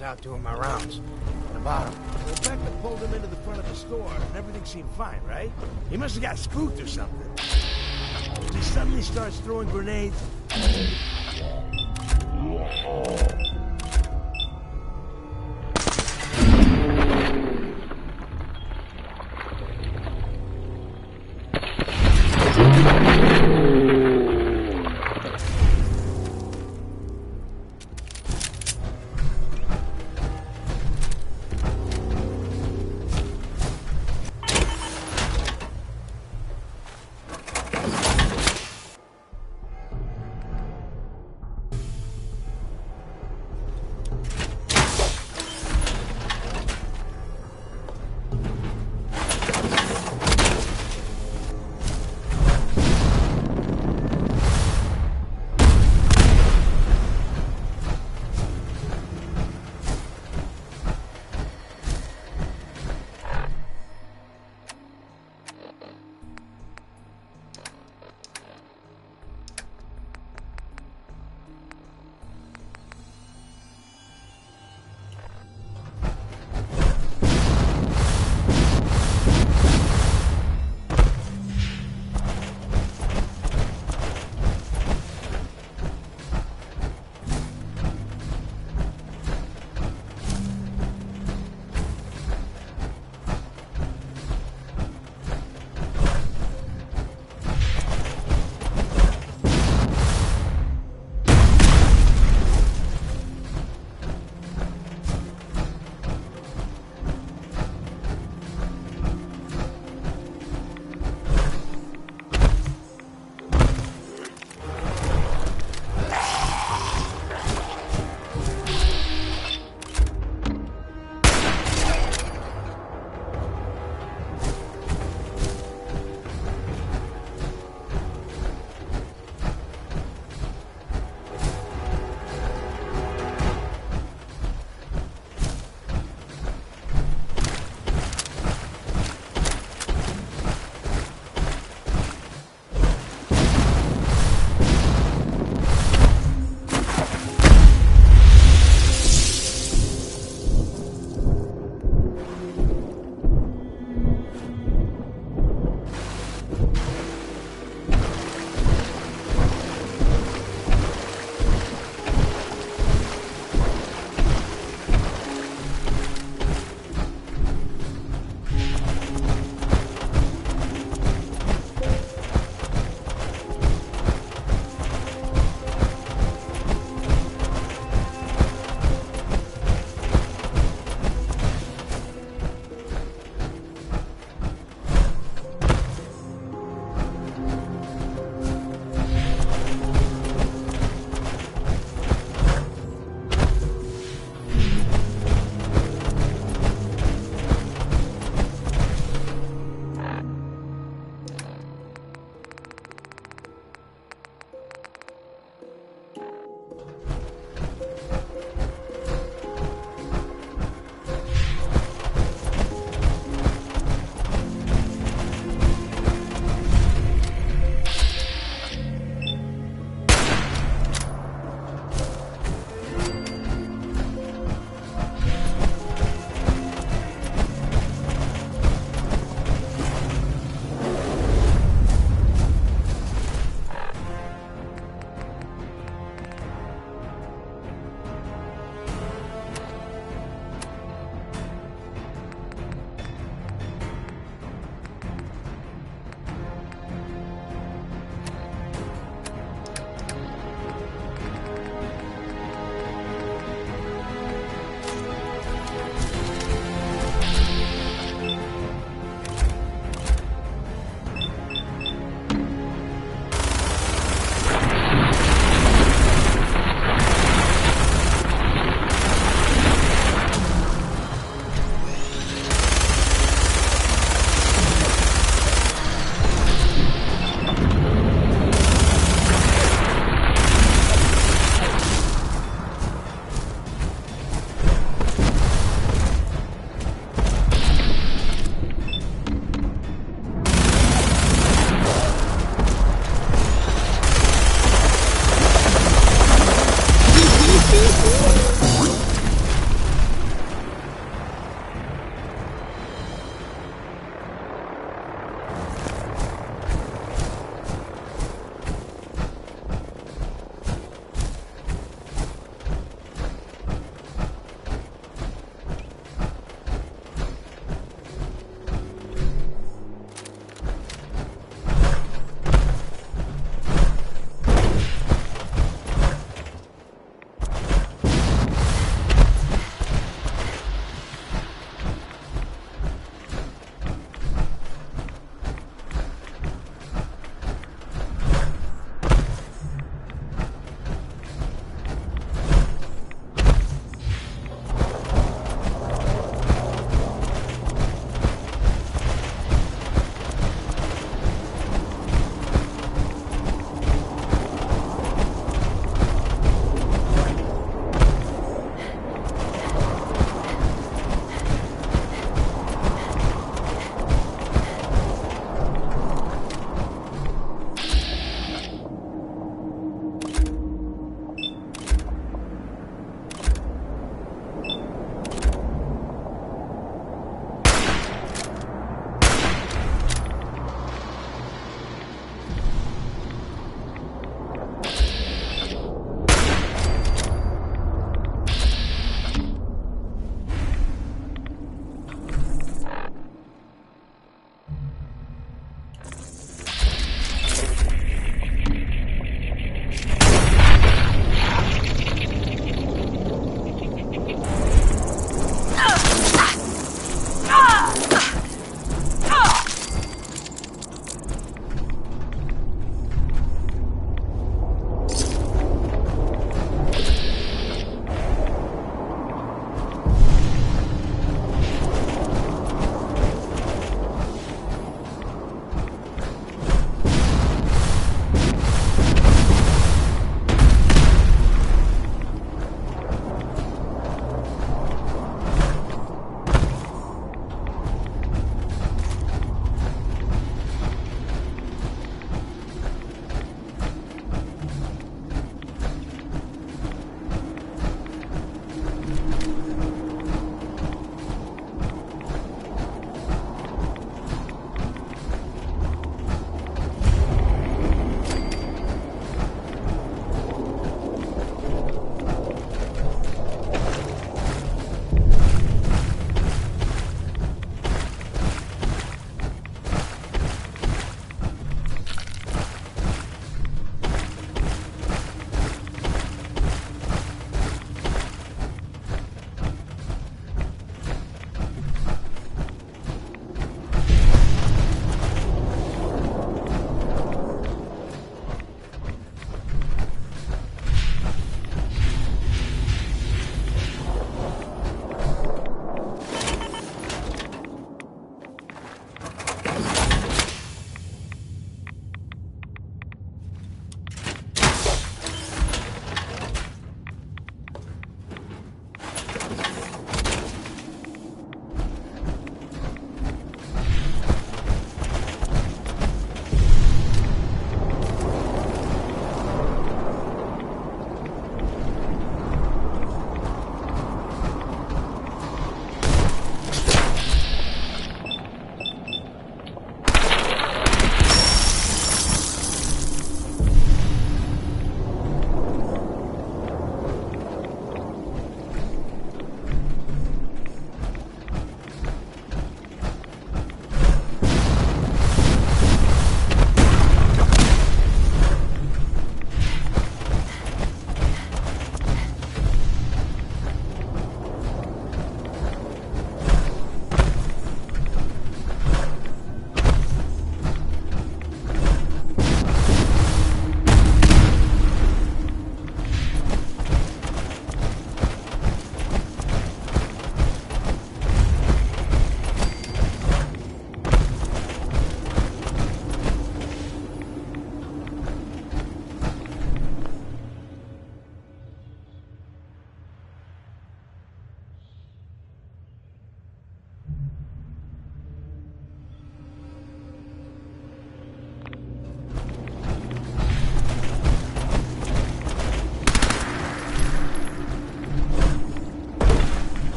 Out doing my rounds. In the bottom. Well, Becca pulled him into the front of the store, and everything seemed fine, right? He must have got spooked or something. He suddenly starts throwing grenades.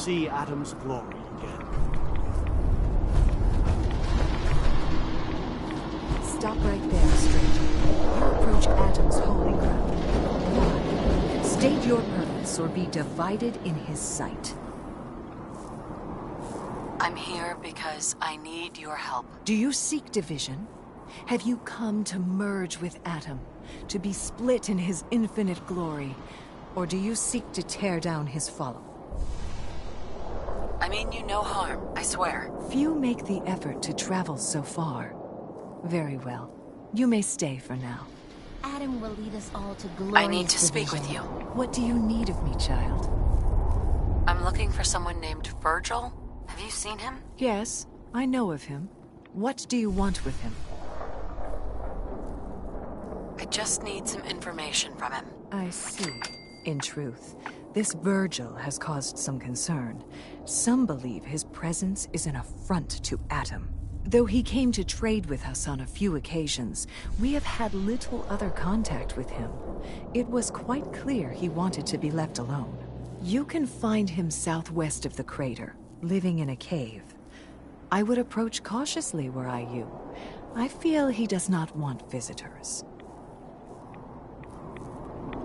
see Adam's glory again. Stop right there, stranger. You approach Adam's holy ground. Why? State your purpose or be divided in his sight. I'm here because I need your help. Do you seek division? Have you come to merge with Adam, to be split in his infinite glory? Or do you seek to tear down his follower? I mean you no harm, I swear. Few make the effort to travel so far. Very well. You may stay for now. Adam will lead us all to glorious I need to speak division. with you. What do you need of me, child? I'm looking for someone named Virgil. Have you seen him? Yes, I know of him. What do you want with him? I just need some information from him. I see. In truth, this Virgil has caused some concern. Some believe his presence is an affront to Adam. Though he came to trade with us on a few occasions, we have had little other contact with him. It was quite clear he wanted to be left alone. You can find him southwest of the crater, living in a cave. I would approach cautiously were I you. I feel he does not want visitors.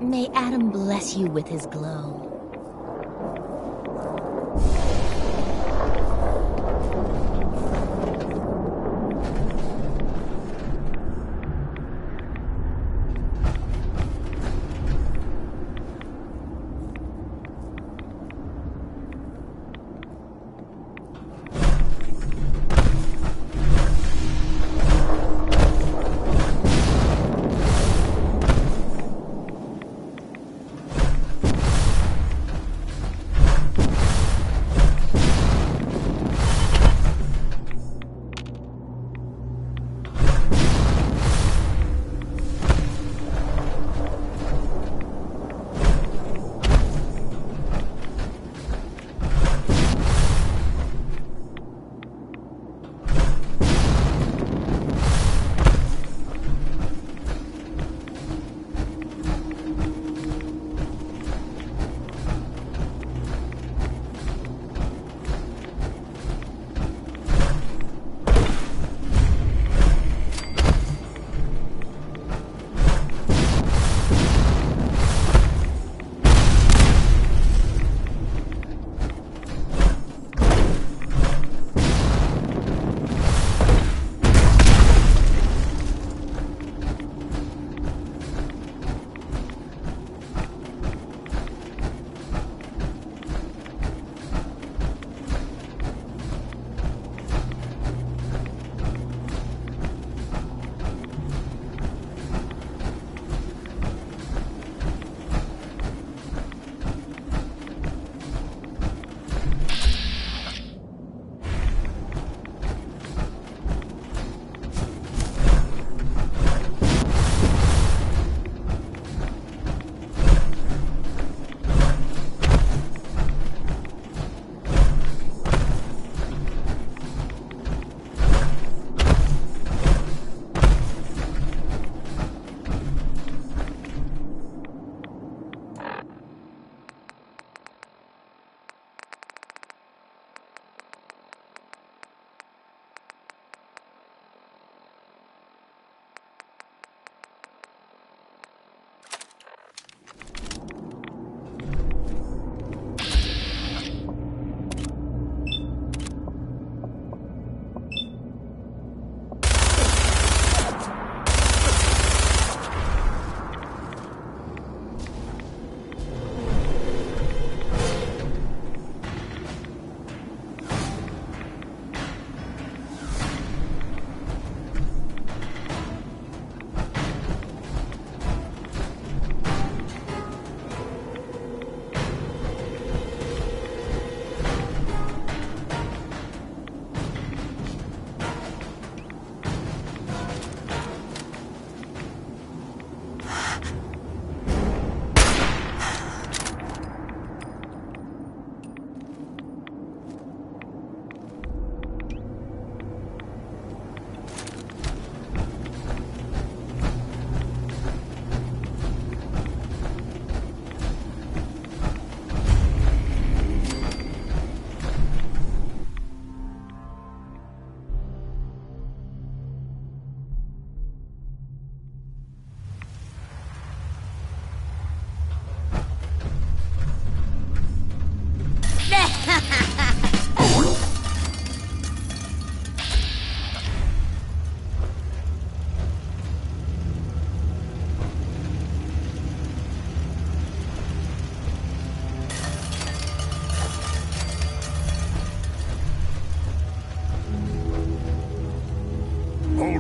May Adam bless you with his glow.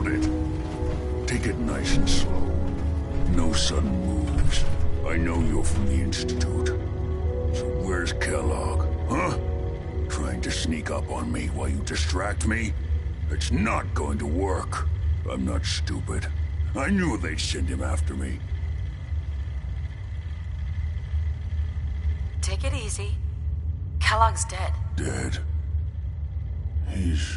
Hold it. Take it nice and slow. No sudden moves. I know you're from the Institute. So where's Kellogg, huh? Trying to sneak up on me while you distract me? It's not going to work. I'm not stupid. I knew they'd send him after me. Take it easy. Kellogg's dead. Dead? He's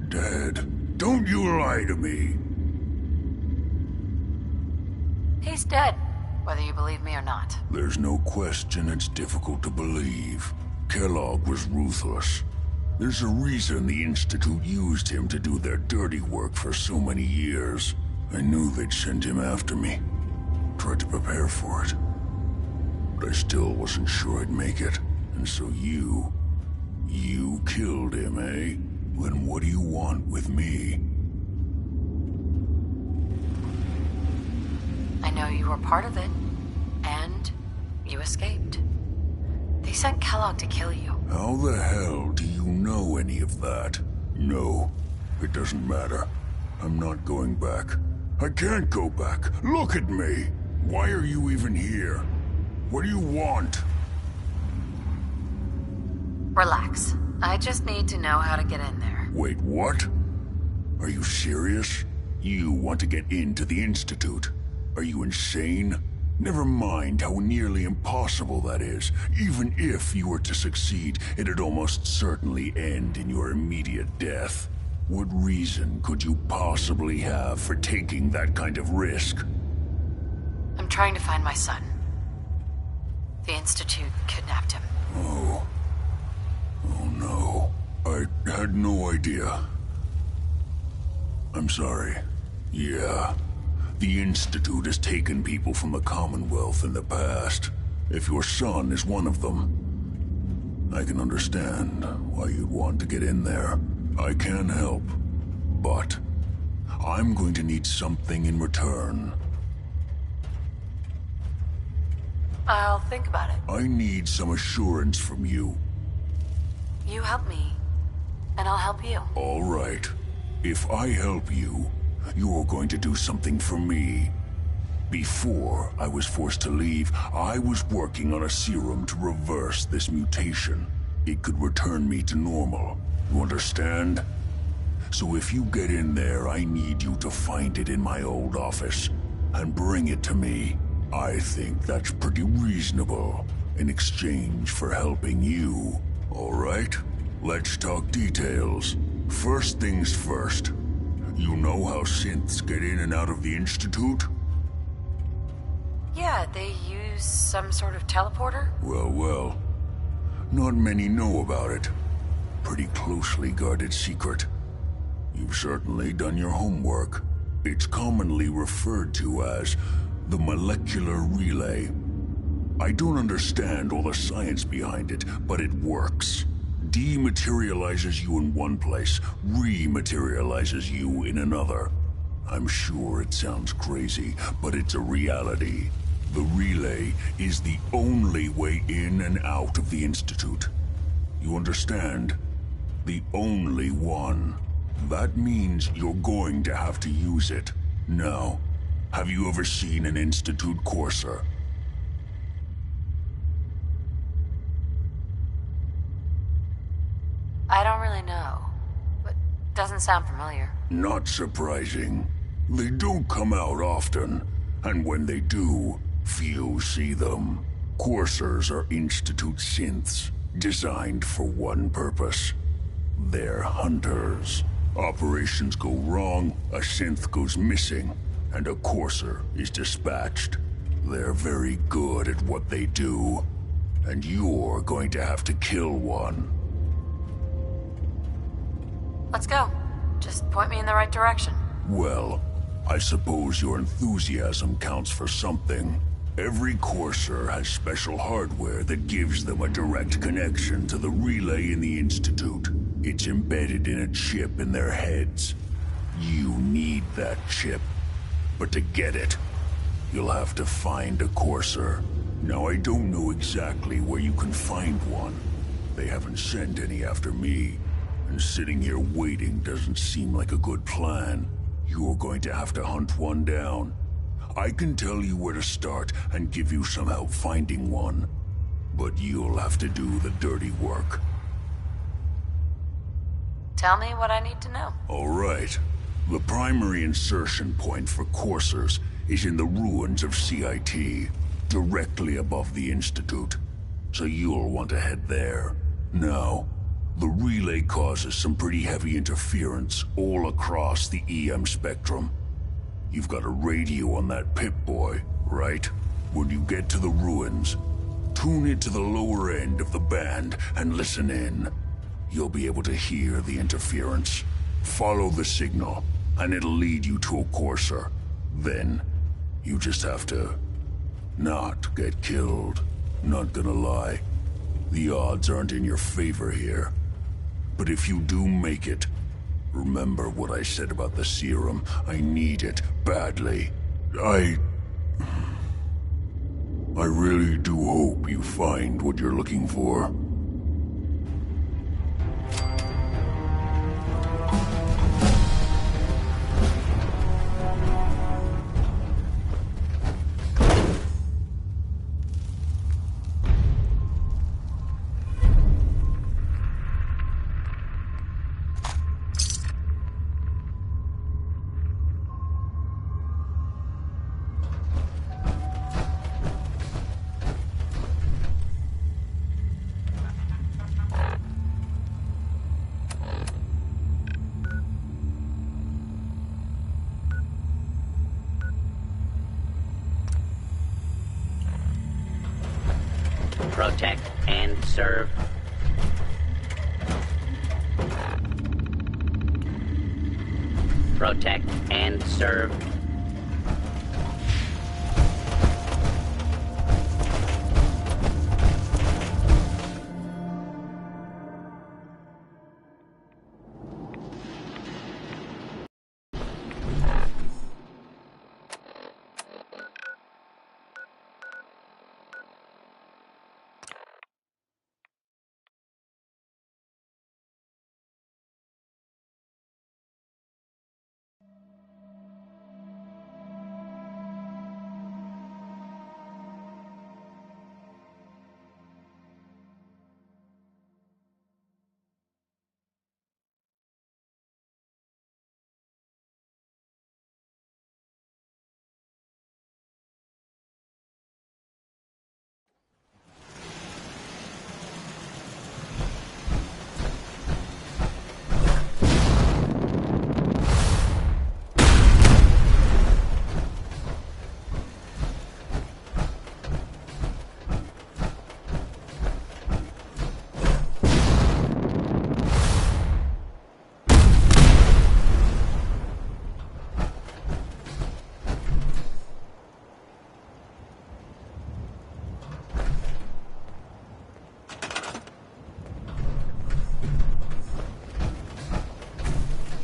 dead. Don't you lie to me. He's dead, whether you believe me or not. There's no question it's difficult to believe. Kellogg was ruthless. There's a reason the Institute used him to do their dirty work for so many years. I knew they'd send him after me. Tried to prepare for it. But I still wasn't sure I'd make it. And so you killed him, eh? Then what do you want with me? I know you were part of it, and you escaped. They sent Kellogg to kill you. How the hell do you know any of that? No, it doesn't matter. I'm not going back. I can't go back. Look at me. Why are you even here? What do you want? Relax. I just need to know how to get in there. Wait, what? Are you serious? You want to get into the Institute? Are you insane? Never mind how nearly impossible that is. Even if you were to succeed, it'd almost certainly end in your immediate death. What reason could you possibly have for taking that kind of risk? I'm trying to find my son. The Institute kidnapped him. Oh. Oh no. I had no idea. I'm sorry. Yeah. The Institute has taken people from the Commonwealth in the past. If your son is one of them, I can understand why you'd want to get in there. I can help, but I'm going to need something in return. I'll think about it. I need some assurance from you. You help me, and I'll help you. All right. If I help you, you're going to do something for me. Before I was forced to leave, I was working on a serum to reverse this mutation. It could return me to normal. You understand? So if you get in there, I need you to find it in my old office and bring it to me. I think that's pretty reasonable in exchange for helping you. All right? Let's talk details. First things first. You know how synths get in and out of the Institute? Yeah, they use some sort of teleporter? Well. Not many know about it. Pretty closely guarded secret. You've certainly done your homework. It's commonly referred to as the molecular relay. I don't understand all the science behind it, but it works. Dematerializes you in one place, rematerializes you in another. I'm sure it sounds crazy, but it's a reality. The relay is the only way in and out of the Institute. You understand? The only one. That means you're going to have to use it. Now, have you ever seen an Institute courser? I don't really know, but doesn't sound familiar. Not surprising. They don't come out often, and when they do, few see them. Coursers are Institute synths, designed for one purpose. They're hunters. Operations go wrong, a synth goes missing, and a courser is dispatched. They're very good at what they do, and you're going to have to kill one. Let's go. Just point me in the right direction. Well, I suppose your enthusiasm counts for something. Every courser has special hardware that gives them a direct connection to the relay in the Institute. It's embedded in a chip in their heads. You need that chip. But to get it, you'll have to find a courser. Now, I don't know exactly where you can find one. They haven't sent any after me. And sitting here waiting doesn't seem like a good plan. you're going to have to hunt one down. I can tell you where to start and give you some help finding one. But you'll have to do the dirty work. Tell me what I need to know. All right. The primary insertion point for coursers is in the ruins of CIT, directly above the Institute. So you'll want to head there. Now, the relay causes some pretty heavy interference all across the EM spectrum. You've got a radio on that Pip-Boy, right? When you get to the ruins, tune it to the lower end of the band and listen in. You'll be able to hear the interference. Follow the signal, and it'll lead you to a courser. Then, you just have to not get killed. Not gonna lie, the odds aren't in your favor here. But if you do make it, remember what I said about the serum. I need it badly. I really do hope you find what you're looking for. Protect and serve. Protect and serve.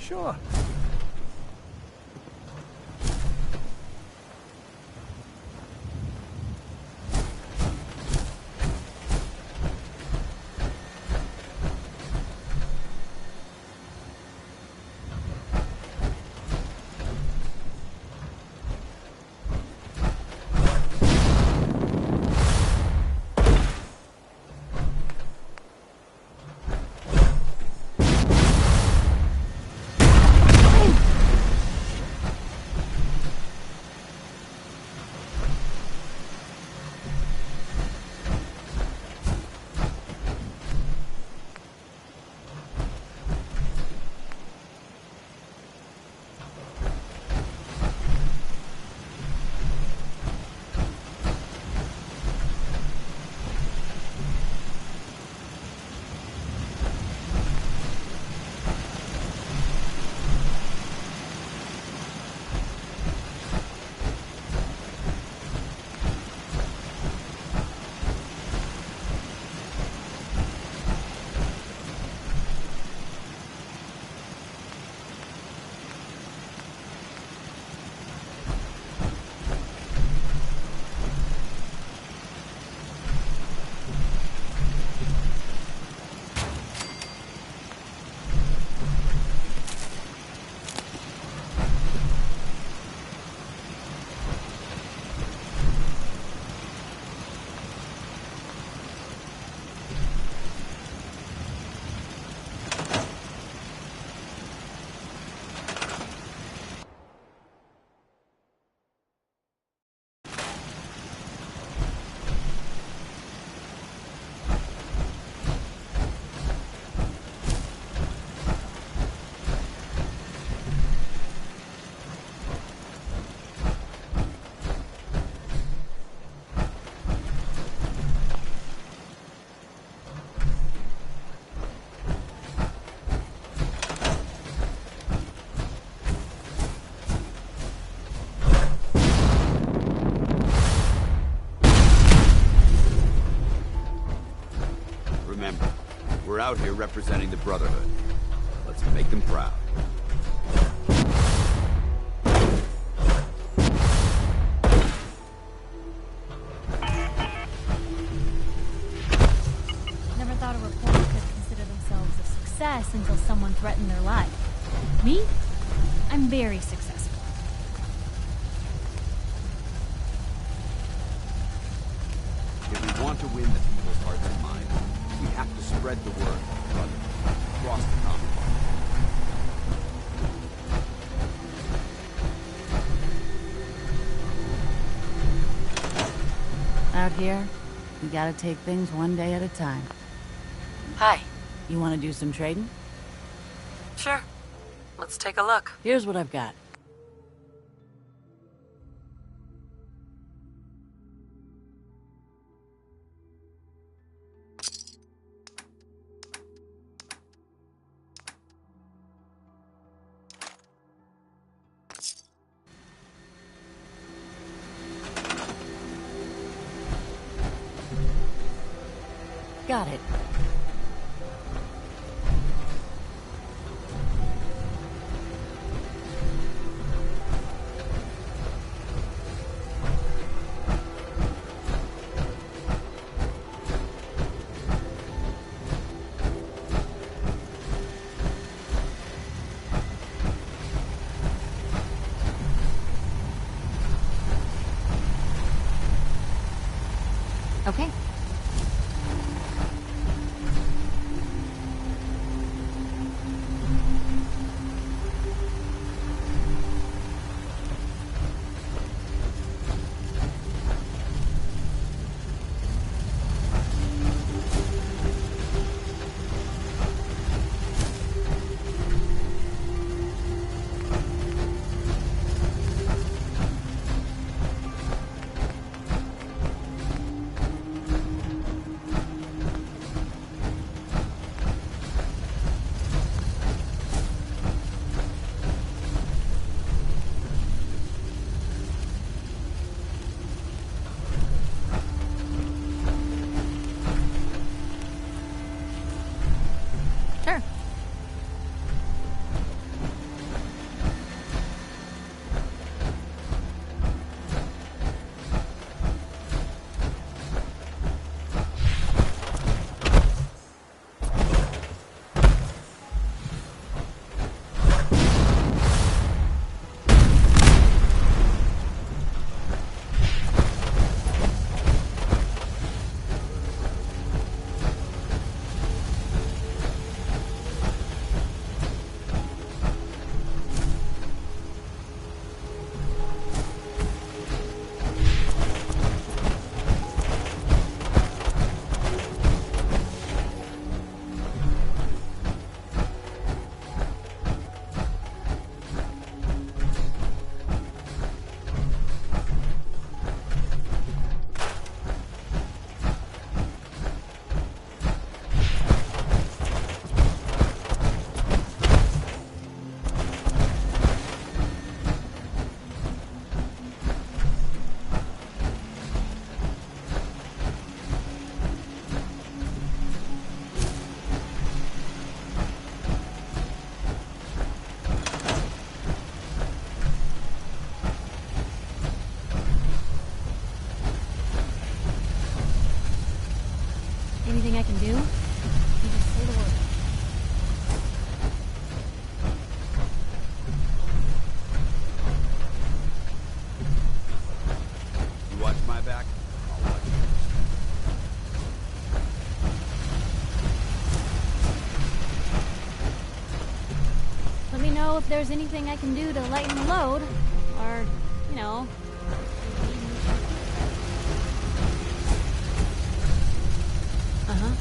Sure. out here representing the Brotherhood. Let's make them proud. Never thought a reporter could consider themselves a success until someone threatened their life. Me? I'm very successful. If we want to win the people's hearts and minds, we have to spread the word, across the Commonwealth. Out here, we gotta take things one day at a time. Hi. You wanna do some trading? Sure. Let's take a look. Here's what I've got. Got it. Okay. Sure. Anything I can do? You just say the word. You watch my back, I'll watch yours. Let me know if there's anything I can do to lighten the load. Or, you know... Uh-huh.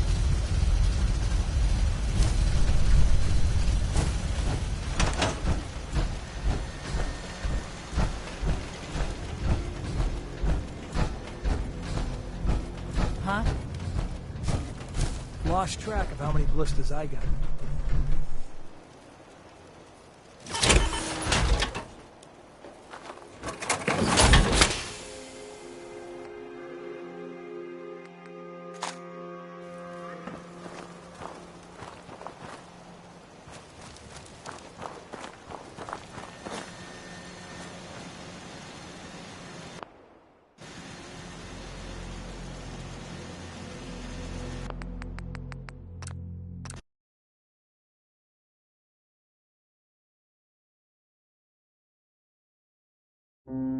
Huh? Lost track of how many blisters I got. you.